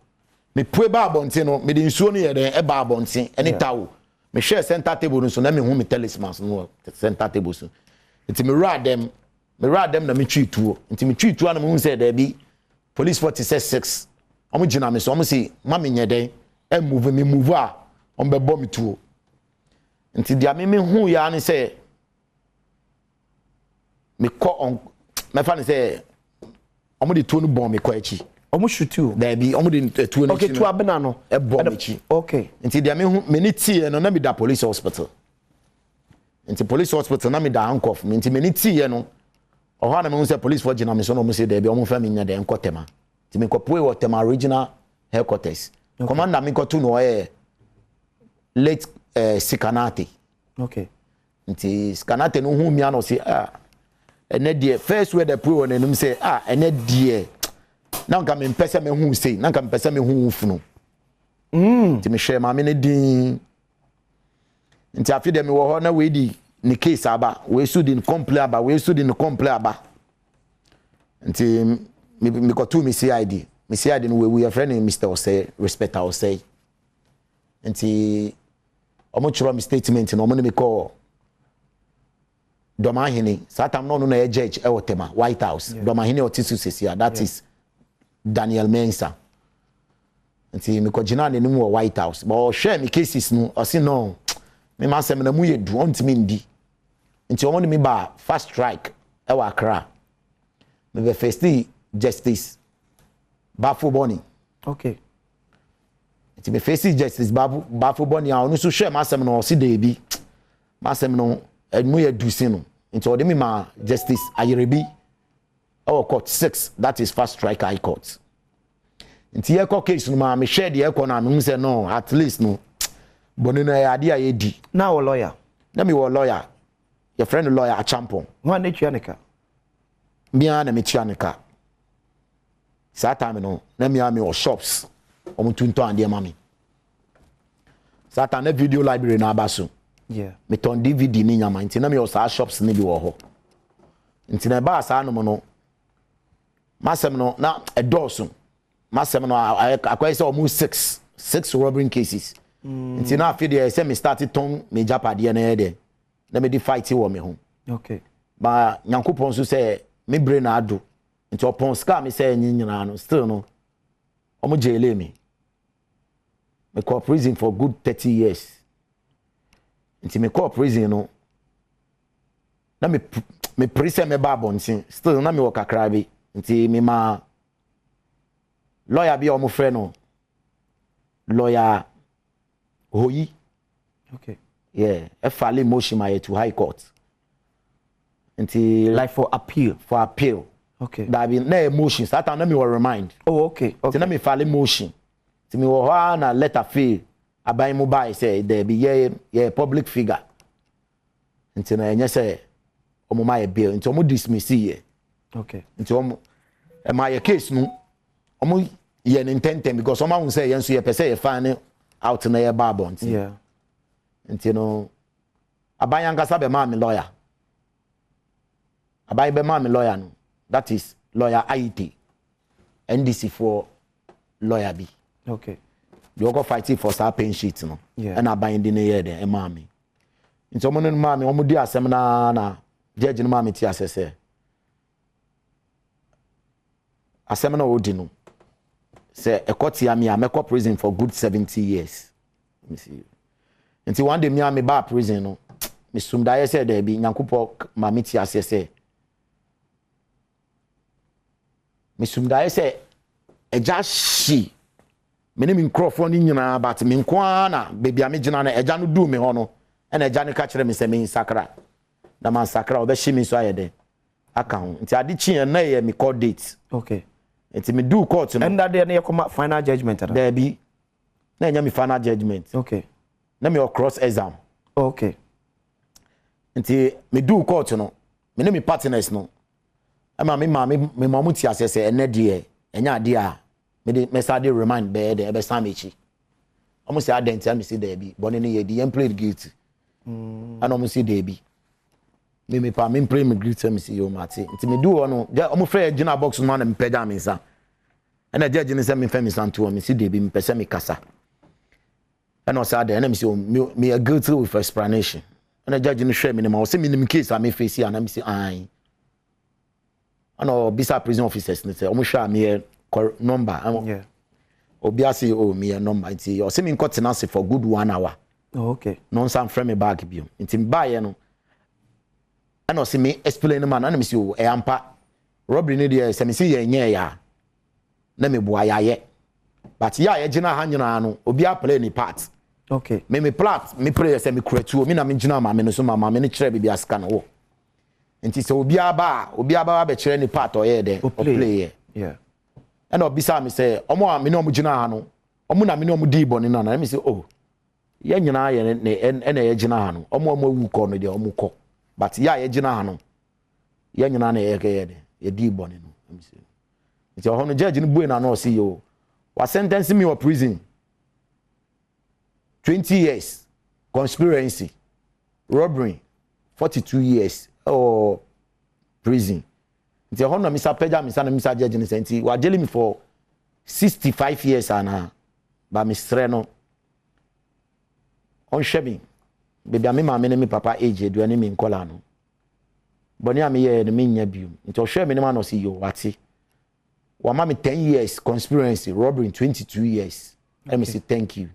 me pue ba abonten no me de nsuo no ye den e ba abonten ene tawo me share center table no so na me hu me talismans no center table so nti me ra dem na me twi tuo nti me twi tuo na me hu say there be police 46 omo gina me so omo say ma me nye den e move a omo be bo me tuo nti dia me hu ya ne say me ko on me fa ne say omo de tuo no bon me ko achi omo shoot there be omo de tuo no okay tuo abena no e bo me chi okay nti dia me hu me ni tie no na me da police hospital nti police hospital na me da handcuff me nti me ni tie no oha na me hu say police for gina me so no mo say there be omo fa me nya de enkotema nti me ko poe wo tema original headquarters commander me ko tu no late Sikanate. Okay. Nti Sikanate no hu mi ano say ene die first way the pro on enum say ene die na nka me mpese me hu say na nka me mpese me hu funu. Nti me hwe ma me ne din. Nti afi de me wo ho na we di ni case aba, we su di complain aba, we su di complain aba. Nti me ko tu me CID. Me CID no we are friend Mr. Osei, respect our say. Nti omo chiro mi statement no omo ne me call Domahini satam no na judge e wotema White House Domahini otisu sesia that is Daniel Mensa nti me ko gina ne num wo White House but share me cases no o si no me ma sem na mu ye du ontimi ndi nti omo ne me ba fast strike e wa Accra me be first justice Bafo Boni okay nti me face justice Bafo Boni a onu so hwe masem no si de bi masem no mu ye dusi no nti ode me ma justice Ayerebi our court 6 that is fast strike high court nti ye court case no ma me share de e na me say no at least no boni no ade a ye di na wo lawyer na me wo lawyer your friend lawyer a champion one na tuanika bia na me tuanika sa time no na me am your shops omutunto ande mami Satan na video library na abaso me ton DVD ni nyama nti na me osa shops ni bi wo ho nti na ba sa no no masem no na edoso masem no akwai say almost 6 robbery cases nti na afi dey say me started ton me japade na ye na me di fight wo me ho okay ba nyankopon so say me brain na ado nti opon ska me say nyina no still no omo jail me call prison for good 30 years nti me call prison no na me prison me babontin still na me wo kakra bi nti me ma lawyer bi omo frɛ no lawyer Hoyi okay e file motion my to high court nti like for appeal okay that be na emotions that na me will remind okay na me file motion ti me wo ha na letter fail aban mu buy say there be ye public figure nti na enye say omo ma ye bill nti omo dismiss ye okay nti omo e ma ye case no omo ye intend because omo won say ye nso ye pese ye fan out na ye babo nti nti no aban yankasa be ma me lawyer aban be ma me lawyer no that is lawyer IT NDC for lawyer B okay you go fight for sa pen sheet no and aban di na ye de e ma me nti omo no ma me omo di asem na judge no ma me ti asese asem na odi no say e court ya me a prison for good 70 years let me see nti one day me ba prison no me sumda ye say there be nyankopɔ ma me ti asese me sumda ye say eja shi me ne me nkrofo ni nyina but me nko na baby a me gina na eja no du me ho no na eja ne ka kire me say me sakra na man sakra obe shi me so ayede aka ho nti ade chi na ye me court date okay nti me do court no and that day na ye come final judgment there be na nya me final judgment okay na me cross exam okay nti me do court no me ne me partners no ama me mamu ti asese ene de enya de a me start remind be de e be sam echi omo se identity me see there be boni ne ye di played guilty and omo see there be me play me guilty me see yo mate nti me do ono omo frɛ gina box no na me pega me nsa And I judge in the family to me, see, they be me casa. And also, the enemy say, me a go through with explanation. And I judge in the shame in my minimum case, I may face here and I'm saying, I know, beside prison officers, and say, I'm sure me a number. Yeah. Obiasi o me a number. It's your semi cut tenancy for good 1 hour. Oh, okay. Non some frame me back bio. It's in buy, no. And I see me explain man, and I see you, ampa. Robbery need ya, say me see ye ya. Na me boy ya. But ya jina hanyina no, obi a play ni part. Okay. Me plot, me pray say me create me na me jina ma me no so ma me ni kire bibia scan wo. Enti se obi aba be kire ni part o ye de, o play. Yeah. And obisa me say, omo a me no jina ha no, omo na me no di boni na na me say, oh. Ye nyina ye ne ye jina ha no, omo wu ko no de omo ko. But ya ye jina ha no. Ye nyina na ye ke ye di boni no. Me say. Enti o hono judge ni bu na no see yo. Was sentencing me to prison 20 years conspiracy robbery 42 years or prison nti hono Mr. Peja Mr. Judge ni senti wa jeli me for 65 years ana ba Mr. no on shebi baby me ma me ne me papa age eduane me nkola no boni am ye ne me nya biu nti o shebi ne ma no see yo wati wa ma me 10 years conspiracy robbery 22 years let me say thank you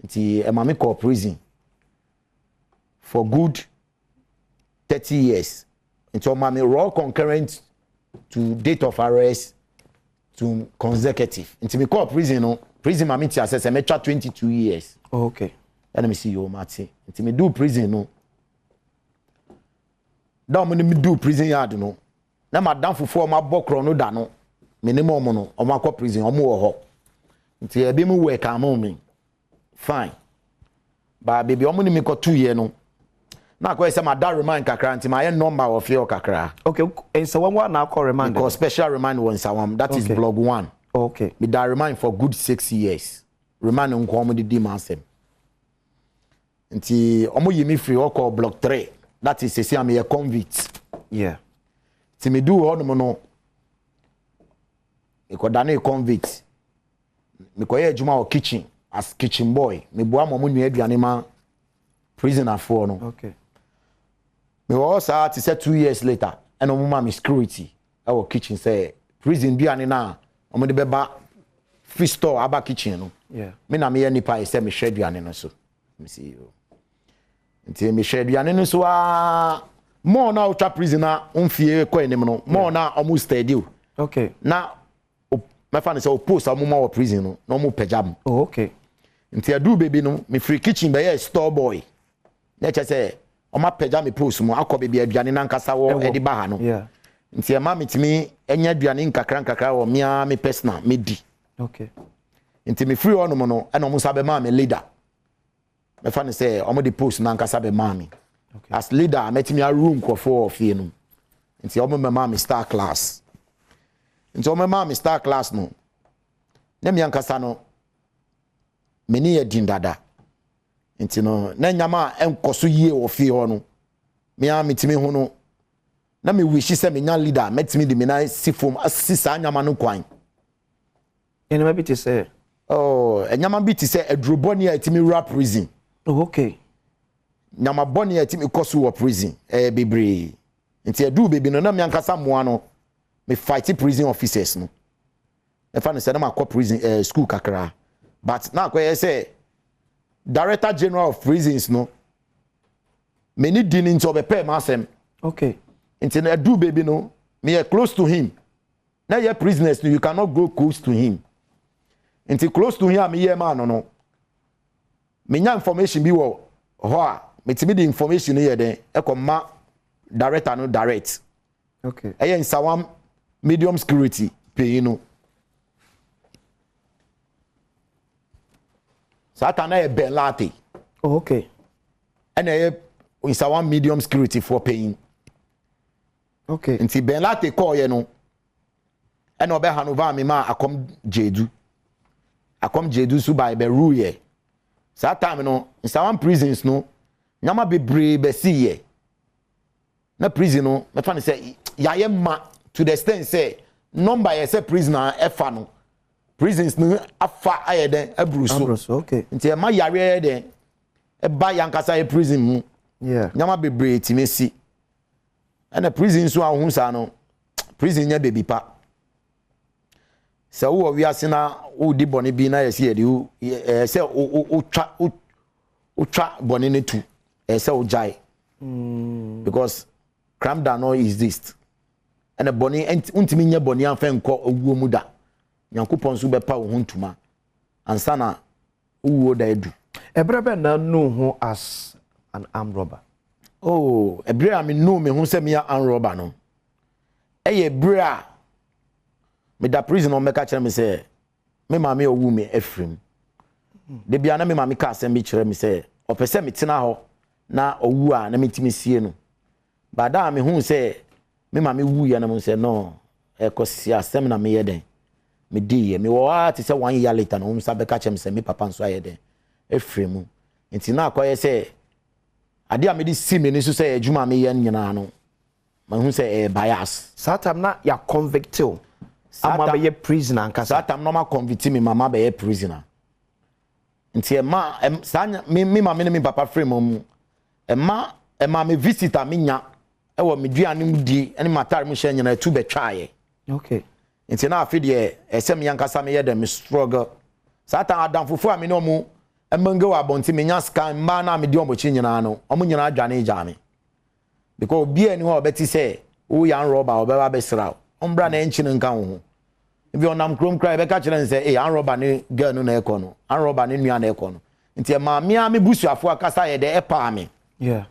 nti e ma me call prison for good 30 years nti o ma me raw concurrent to date of arrest to consecutive nti me call prison no prison ma me ti assess me twa 22 years. Oh, okay. Let me see you mati nti me do prison no da mo ni me do prison yard no na madam fofo ma bokro no da no minimum no o ma kwa prison o mo wo ho nti e bi mu work am me fine ba baby o mo ni me ko 2 year no na ko say ma da remind kakra nti ma ye number of your kakra. Okay, and so one na call remind because special remind one sawam that is blog 1. Okay, me da remind for good 6 years remind nko mo di mansem nti o mo yimi free o call block 3 that is say am a convict. Yeah, ti me do ho no ikodane convict me koye adwuma o kitchen as kitchen boy me boa mo nua aduane ma prisoner for no. Okay, me also to say 2 years later and o mama me security our kitchen say prison duane na o mo de beba free store aba kitchen no. Yeah, me na me nipa say me share duane no so me see you nti me share duane no so a mo na ultra prisoner onfie ko enim no mo na almost steady. Okay, na my fan say post amuma wa prison no no mo pejam. Oh, okay. Nti adu baby no me free kitchen be store boy na che say o ma pejam me post mo akọ baby aduane na nkasa wo edi ba ha no. Yeah, nti e ma metimi enya aduane nkakra wo mia me personal me di. Okay, nti me free ono mo no e no mo sabe ma me leader me fan say o mo di post na nkasa be ma me. Okay. As leader metimi a room ko for ofie no nti o mo ma me star class nti o ma me star class no na mi ankasa no meni ye din dada nti no na nyama enkoso yie ofie ho no me a metimi ho no na me wish se me nya leader metimi di me na sifom asisa nyama no kwan ene ma biti say oh nyama biti say adroboni a etimi rap prison. Oh, okay. Nyama boni a timi koso wo prison bebre nti adu baby no na me ankasa moa no me fight prison officers no e fa no say na ma call prison school kakra but na ko say director general of prisons no me ni din nti obepe ma asem. Okay, nti na adu baby no me are close to him na ye prisoners no you cannot go close to him nti close to him me ye ma no me nya information bi wo ho a metimi the information here then ekoma director no direct. Okay, Eyen sawam medium security pay no satana e ben lati. Oh, okay, And sawam medium security for paying. Okay, Nti ben lati call ye no and obe hanova me ma akom jedu su by be rule ye satana no sawam prisons no nyama bebre be see ye na prison no me fa say yaye ma to the extent say number ye say prisoner efa no prisons no afa ayeden abruso okay nti e ma yare ayeden e ba yankasa e prison mu yeah nyama bebre timesi and prison so ahun sa no prison nya baby pa se wo wi ase na wo di bone bi na yesi ye di se o twa bone ne tu se o jai because crime down no exist and a bone untimi nya bone anfa nko owuo mu da nyankopon so bepa wo huntuma ansa na uwo da edu ebrebe na no ho as an armed robber. Oh, ebre am no me hu se me armed robber no eye bra me da prison on meka kire me say me mama owu me efrim de bia na me mama ka asem bi kire me say opese me tena ho na owu a na metimi sie no bada me hu say me mama wu ya na me say no e kosi asem na me yeden me di ye me wo ati say 1 year later no hum sa beka kire me say me papa nso ayeden efrim nti na akoye say ade a me di si me ni so say adwuma me ye nyina no ma hu say bias satam na ya convicted ama be ye prisoner ankasa satam no ma convict me mama be ye prisoner nti ma sanya me mama me papa frame mu ma me visitor me nya e wo me duane mu di ene matar mu hye nyina tu be twae okay nti na afi de esem yankasa me ye dem struggle satan adam fufu a me no mu emange wa bonti me nya scan ma na me di ombochi nyina no omo nyina adwane jame because obi ani ho obeti say wo yan robber obeba be sra ombra na enchi nka ho bi onam krom kra be ka kire say an robber ni girl no na ekọ no an robber ni nua na ekọ no nti ma me busuafo akasa ye de epa me yeah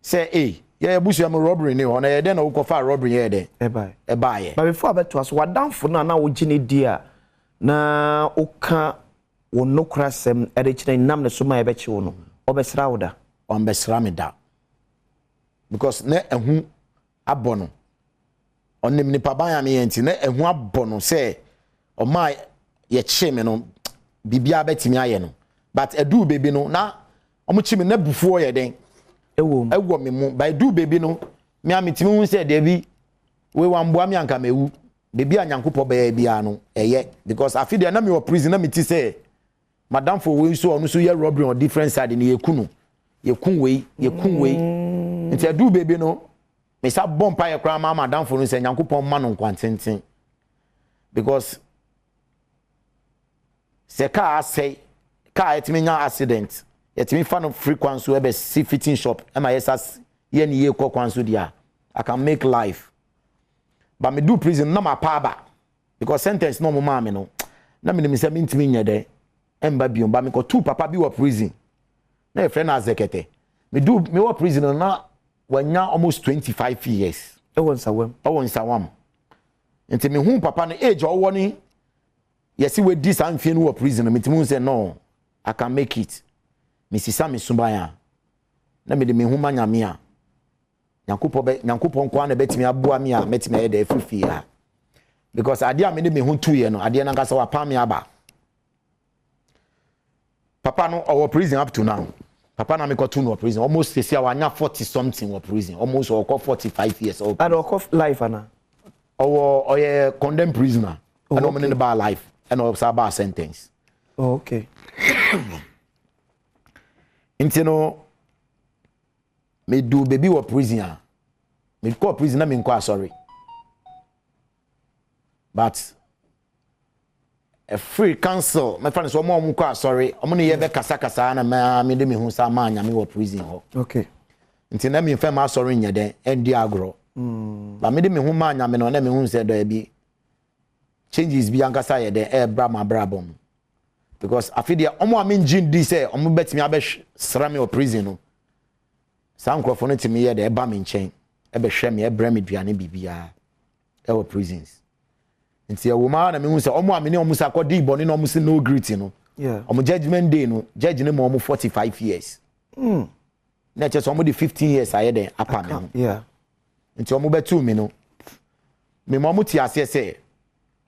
say ye busuam robbery ni ho na ye de na wo kofa robbery ye de eba ye but before beto as wadamfo na wo gine dia na oka wo no krasem ede kire nam ne so ma ye be chi wo no obesra wo da on besra me da because na ehu abono onim ni papa ya me yenti na ehu abono say o ma ye chi me no bibia betimi aye no but edu baby no na omo chi me na bufuo ye den ewo me mu by do baby no me ametimi hu say de bi we wamboa me anka mewu baby anyankopo be bia no eye because afide na me wo prison na me ti say madam for we so onu so ye robbery on different side ni yekun we nti edu baby no me sa bompa ye kra ma madam for no say nyankopon ma no kwantenten because se car say car etimi nya accident etimi fa no frequency so e be see fitting shop e ma yes ye ni ye kwakwanso dia I can make life but me do prison na ma pa ba because sentence no mo ma me no na me say me ntimi nya de emba biom ba me ko two papa bi wo prison na e friend azekete me wo prison na wanya almost 25 years e won sawam nti me hu papa no age owo ni yesi we dis amfie no wo prison me timu say no I can make it me sisa me subaya na me de me hu manyame a nyankopon kwa na betimi aboa me a metimi e da afifi a because ade a me de me hu tuye no ade na nkasa wa pa me aba papa no owo prison up to now papa na me got to no prison almost say wanya 40 something or prison almost or 45 years old and or life ana or a condemned prisoner and no in the bar life and also bar sentence okay intino me do baby wa prison me call prison na me nko sorry but a free council my friends one more nko sorry omo ne ye be kasa na me de me hu sa ma nya me wa prison ho okay intino me fam sorry nya den endi agro ba me de me hu ma nya me no na me hu se do bi changes bi ankasa ye de bra ma brabom because afidia omo amenjin di say omo betimi abe sra me o prison no san crofo no timi ye de eba me nchen ebe hwe me ebra me duane bibia e wo prisons nti e wo ma na me hu say omo amene omo sa kodi boni no omo se no greet no yeah omo judgment day no judge ne mo omo 45 years na che so omo di 15 years aye den apa me no yeah nti omo betu me no me mo ti ase say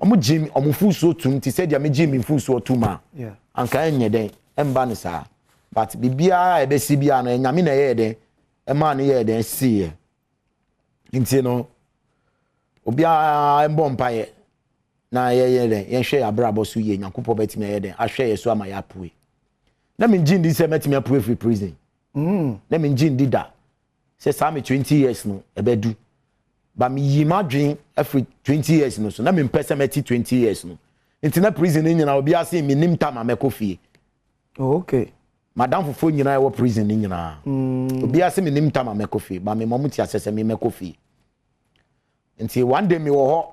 omo jim omo fuso tum ti say dia me jim fuso tuma yeah anka enye den emba ne sa but bibia e be si bia no nyame na ye den e ma ne ye den si e nti no obia embo mpaye na ye den yen hwe abrabo so ye nyankopɔ betimi ye den ahwe ye so ama ya poe na me ngin di se metimi apoe free prison na me ngin di da se sa me 20 years no ebedu ba me yima dwen afri 20 years no so na me mpese meti 20 years no nti na prison ni nyina obi ase me nim tam amekofie okay madam fofo nyina e wo prison ni nyina obi ase me nim tam amekofie ba me momuti asese me mekofie nti one day me wo ho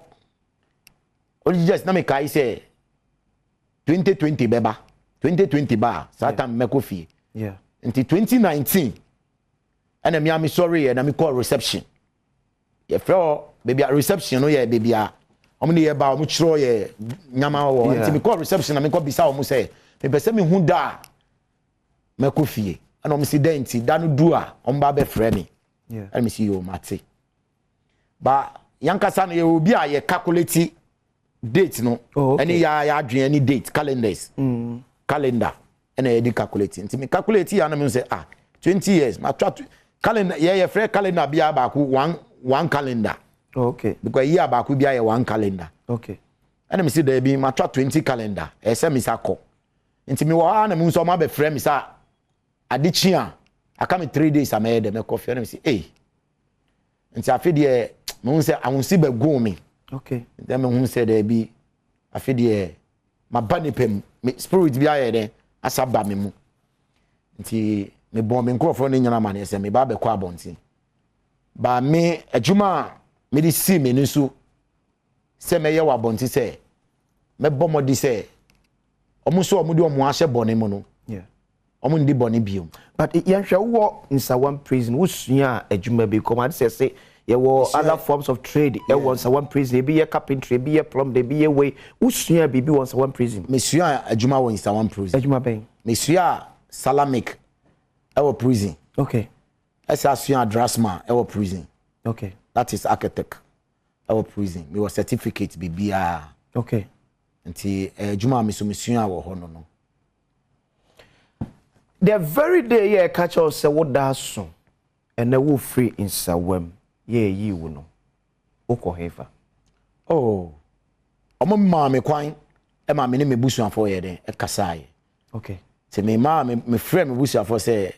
only just na me kai say 2020 beba 2020 ba satan mekofie yeah nti 2019 and me am sorry and me call reception ye fro baby reception no ye baby a omni ye ba omu chiro ye nyama wo nti me call reception na me call bisa omu say me pese me hu da mekofie and omu si denti da no du a omba be frɛ me yeah and me see you mate ba yankasa no ye obi a ye calculate date no any ya adwen any date calendars calendar and I calculate nti me calculate ya na me say 20 years ma twa calendar ye free calendar bia ba ku one calendar okay because year ba ku bia ye one calendar okay and me say there be ma twa 20 calendar e say me sako nti me wa na me so ma be free me say adichi a aka me 3 days am e de me coffee na me say nti afi de me say awunsi be go me okay then me say there be afi de ma bani pem spirit bia ye de asaba me mu nti me bon me nkrofo ne nyina ma ne se me ba be kwa abonti ba me adwuma me di si me nsu se me ye wa abonti se me bomodi se omu so omu di omu ahye bone mu no yeah omu ndi bone biom but yanhwe wo Nsawam prison wo sua adwuma bi come say ye wo other forms of trade e wo Nsawam prison be ye carpentry be ye plumber be ye way wo sua bibi wo Nsawam prison me sua adwuma wo Nsawam prison adwuma ben me sua salamic our prison. Okay. Assassin dressman our prison. Okay. That is architect our prison. Me was certificate BBA. Okay. Nti juma me so mission awo ho no. The very day ye catch us say what that so and they will free in Nsawam. Ye yi wo no. Oko hefa. Oh. Omo ma me kwan e ma me ne me busuan for ye den e kasaye. Okay. Se me ma me friend me busuan for say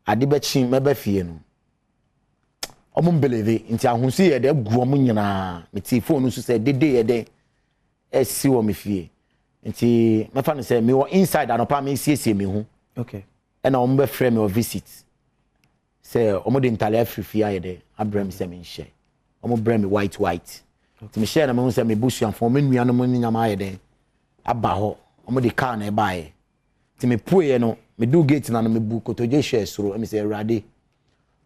ade be chi me ba fie no omo mbeleve nti ahunsu ye de gu omo nyina me ti phone so say dede ye de esi wo me fie nti me fa no say me wo inside anopa me siesie me hu okay and omo be friend me o visit say omo de ntale afrifie ye de abrem say me nhye omo brem me white nti me share na me hu say me busuan for me nua no mo nyama ye de aba ho omo de car na e baaye nti me puye no me do gate na no me bu kotoje share soro me say rade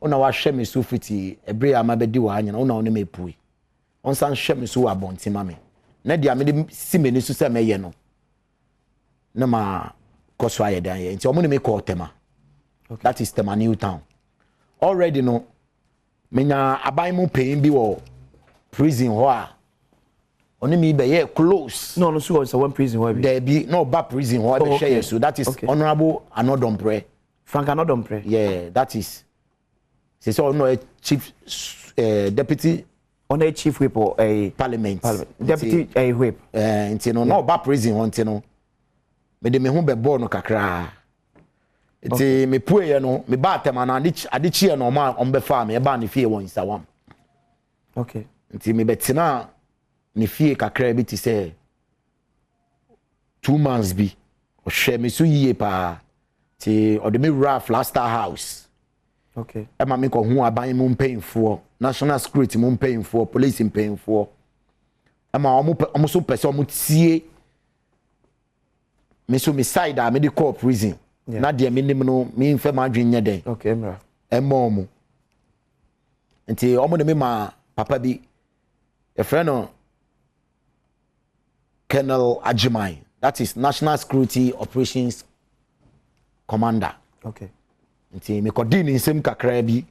ona wa hwe me so fiti ebre ama be di wa anya ona ona me pui on san hwe me so abonti ma me na dia me de si me ni so se me ye no na ma koso aye dan ye nti omo ne me call tema okay. That is Tema New Town already no me nya aban mu pain bi wo prison ho a oni mi be ye close no so was one prison why there be no ba prison ho be share so that is okay. Honorable Adom Frank Adom yeah that is c'est ça on a chief deputy on a chief whip or a parliament deputy a whip nti no ba prison ho nti no me de me hu be ball no kakra nti me puye no me ba Tema na ade chi no ma on be fa me e ba ne fie won Nsawam okay nti me betina ni fie kakra bi ti say 2 months bi o hwe me so yie pa ti o de me rough last house okay e ma me ko hu aban mu mpeinfo national security mu mpeinfo police mpeinfo e ma omo so pese omo tie me so me side a me de call prison na de me nim no me mfa ma adwen nya den okay mra e ma omo nti omo de me ma papa bi e friend no Colonel Ajimai, that is National Security Operations Commander. Okay. Nti me kodini nsem kakra bi.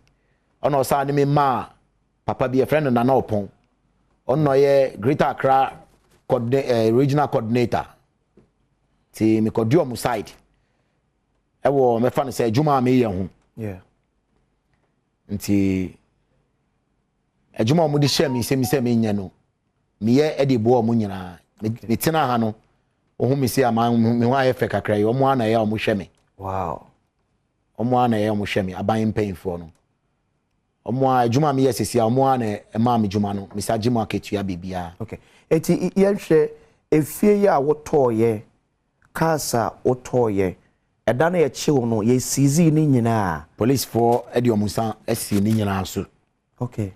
Ono sa ne me ma papa bi a friend na opon. Ono ye Greater Accra regional coordinator. Nti me kodi omu side. E wo me fa no say adwuma me ye ho. Yeah. Nti adwuma omu di share me se me nya no. meye e de bo omo nyina me tena ha no ohu me se ama me ho ayefe kakra yi omo ana ye omo hwe me wow omo ana ye omo hwe me aban mpanyimfo no omo adwuma me yesesi omo ana e ma me dwuma no me sa gye market ya bibia okay eti yenhwe efie ya wotoye kasa wotoye eda na ye chiwo no ye sizi ni nyina police for e de omo san esi ni nyina so okay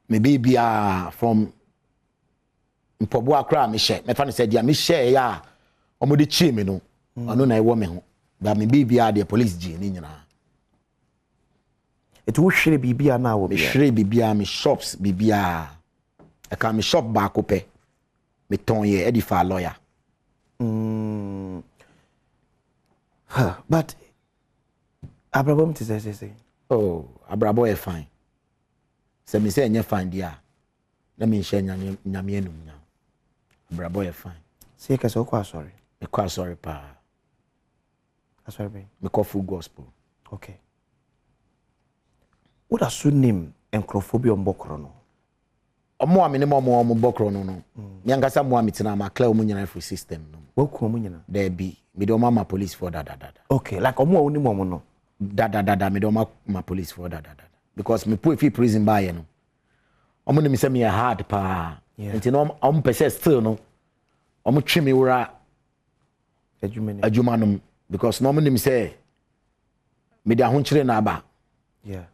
me bibia from mpobo akra me hye me fa ne se dia me hye ya omo de chi me no ano na e wo me ho da me bibia de police gi ni nyina etu wo hwere bibia na wo me hwere bibia me shops bibia e ka me shop ba ko pe me ton ye e di fa lawyer but Abrabom to say oh Abrabo e fine se me say enye fine dia na me hye nyame enum nya Abrabo e fine say ka so kwa sorry me kwa sorry pa sorry be me call full gospel okay what a sunim encrophobia mbokro no omo amene mo bokro no nyangasa mo ametina ma clear mo nyina free system no woku mo nyina there be me do ma police for that okay like omo oni mo no me do ma police for that because me put if prison by no omo ne me say me hard pa nti no omo pese still no omo twi me wura adwuma no because no omo ne me say me de ahonkyere na aba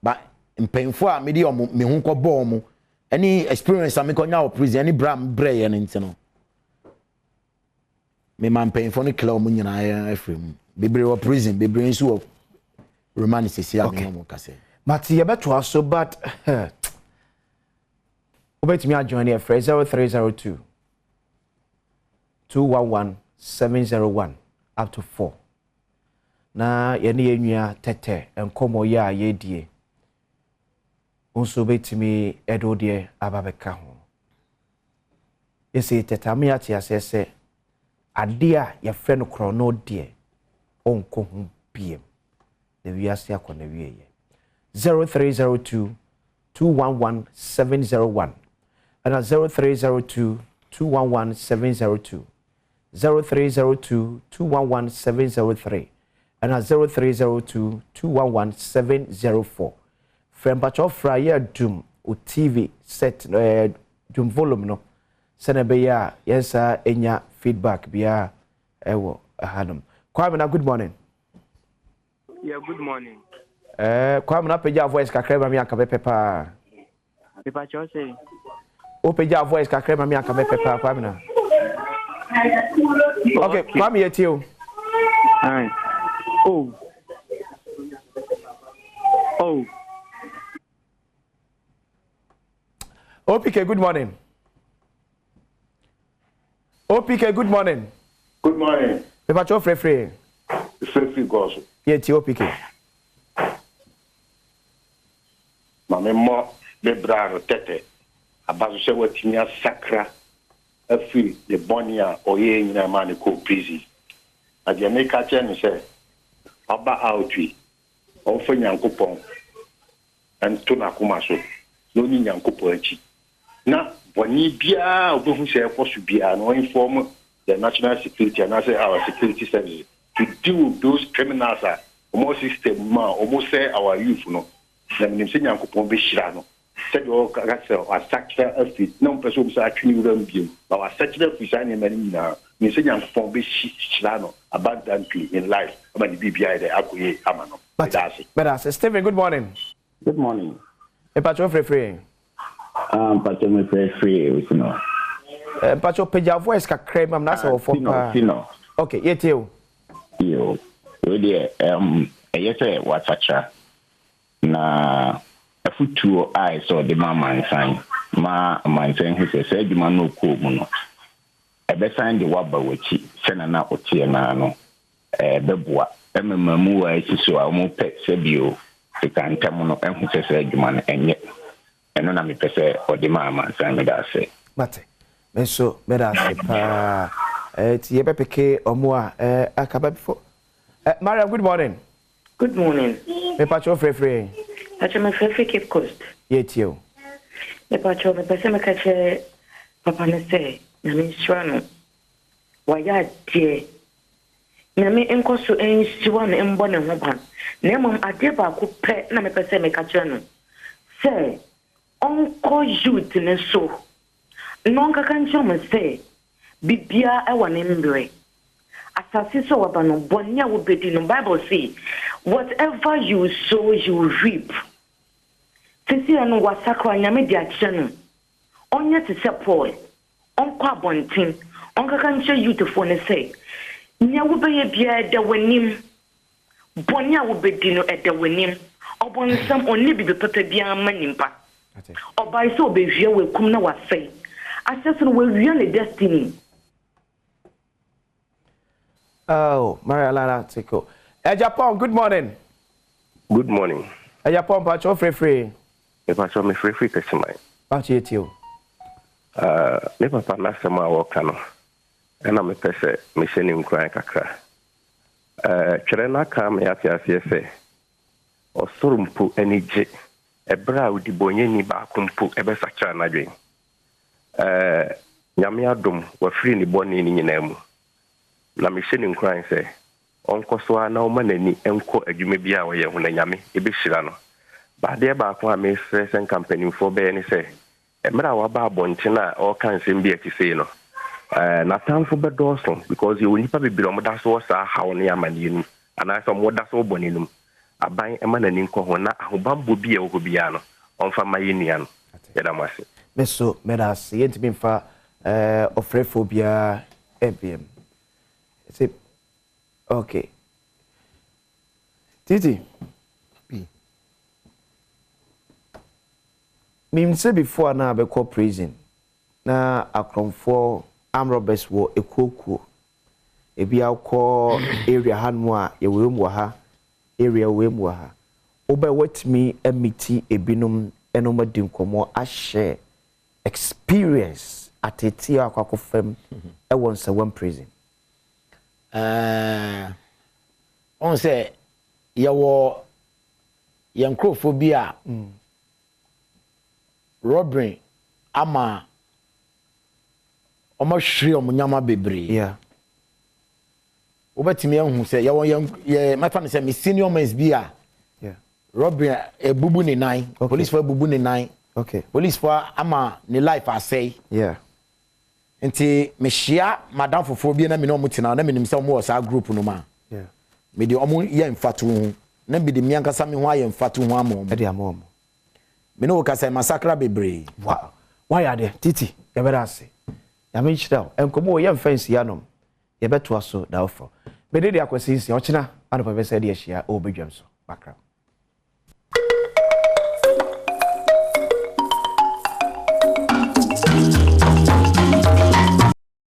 but mpanyimfo a me de omo me hu ko bo omo any experience am ko nya o prison any bram brey en nti no me man mpanyimfo no kila omo nyina ya afrem bebre o prison bebre nso o remand sisi am omo kase but ye beto aso but obetimi a join here 0302 211 701 up to 4 na ye ne enua tete enkomo ya ye die onso betimi edo de ababeka ho ese tetame ya ti asese ade a ye frɛ no krono de onko hu biem na wiase akona wieye 0302 211 701 and 0302 211 702 0302 211 703 and 0302 211 704 Frempacho Fryer Doom o TV set Doom volume no Senebeya yes enya feedback bia ewo hanum Kwame na good morning yeah good morning Kwame na peja voice kakrema mi akabe pepa Pepacho say o peja voice kakrema mi akabe pepa Kwame na okay Kwame yetio hi oh OPK, good morning. OPK, good morning. Good morning. Pepacho free. Free gospel. Yeah, OPK. Mame mo be braro tete. Abazo se watinya sakra. Afi the bonia oye nyina mane ko prison. Ade me ka che ni se aba outwi. Onfa nyankopon. Anto na kuma so. No ni nyankopon achi. Na boni bia obehu se ekosu bia no inform the national security and our security services to deal with those criminals are almost system ma almost say our youth no na nim se nyankopon be hira no said o ka say our sacred effort no person say atwini wuram biem but our sacred effort say na na nim se nyankopon be hira no abundantly in life about the BBI the akoye amano but that's Stephen, good morning. Good morning. Pacho free. Pacho me free, you know. Pacho peja voice ka crema am na se ofo pa. Okay, yetio. Yo. We dey eyese watacha na afutuo I saw the man sign. Ma man sign who say adwuma no ko mu no. Ebe sign the waba wachi sena na otie na no. Beboa. Ememamu wa isiso a mo pe sebio. Ikantem no enhu se adwuma no enye. Eno na me pese odima man sign me da say. Mate. Meso meda se pa ti ye pepeke omo a akaba before Mariam, good morning. Good morning. Me pacho free. Pacho me free Cape Coast. Yetio. Me pacho me pese me kache Papa ne say, Nami Shwano. Why dear? Nami enkoso ensiwa no mbɔ ne ho ban. Na mmom ade ba ko pɛ na me pɛ me ka kyerɛ no. Say, onko youth ne so. No nka kan kyerɛ me say, bibia e wɔ ne mbre. Asase so waba no bonya wo bedi no Bible say, whatever you sow you reap. Sisi anu wasakwa nyame di akyerɛ no. Onye te se Paul. Onko abontin. Onka kan kyerɛ youth fo ne say, nya wo bɛyɛ bia da wanim. Bonya wo bedi no da wanim. Obonsam onni bibi papa bia ma nimpa. Obai so obehwie we kum na wasɛe. Asase no we wie ne destiny. Oh, Maria Lala Tiko. Japan, good morning. Good morning. Japan, Pacho free. Pacho me free Kesimai. Pacho you. Me papa na sema wakano. Ena me pese me sheni mkran kakra. Kyerena ka me afiase se. Osorumpu enije. Ebra udi bonye ni ba kumpu ebe sacha na dwen. Nyame adom wa free ni boni ni nyina mu. Na me sheni nkran se onko so na o manani enko adwuma bia wo ye ho na nyame ebe hira no ba de ba ko a me stress and company for be ni se emra wa ba abonte na o kan sem bia ti sei no na tamfo be doso because you nipa be biro mo da so sa hawo ne amani nu ana so mo da so boni nu aban emanani nko ho na ahobambo bia wo bia no onfa mayenia no yeda mase meso medas yentimi mfa ofrephobia ebiem. It's okay. Titi. Me say before na be call prison. Na akromfo arm robbers wo ekuokuo. Ebi akọ area hanmu a ye wem wa ha. Area wem wa ha. Oba wetimi emiti ebinom enoma dinkomo a share experience ateti akwakofem e won se one prison. On say yawo yankrophobia robbery ama omo hwere omnyama bebre yeah obetimi ehun say yawo ye mafa ne say me senior mans bia yeah robbery ebubu ni nine police for ebubu ni nine okay police for ama ni life asay yeah nti me hia madam fofo bi na me no mutina na me nim say mo sa group no ma yeah me di omo ye mfatu hu na bi di mi ankasa me ho aye mfatu hu amom e di amom me no ka say massacre bebre wow why are there titi ye better say ya me nchira enkomo ye mfansi anom ye beto aso da ofo me de akwasi nsi ochina ana pa be say de hia o bedwam so background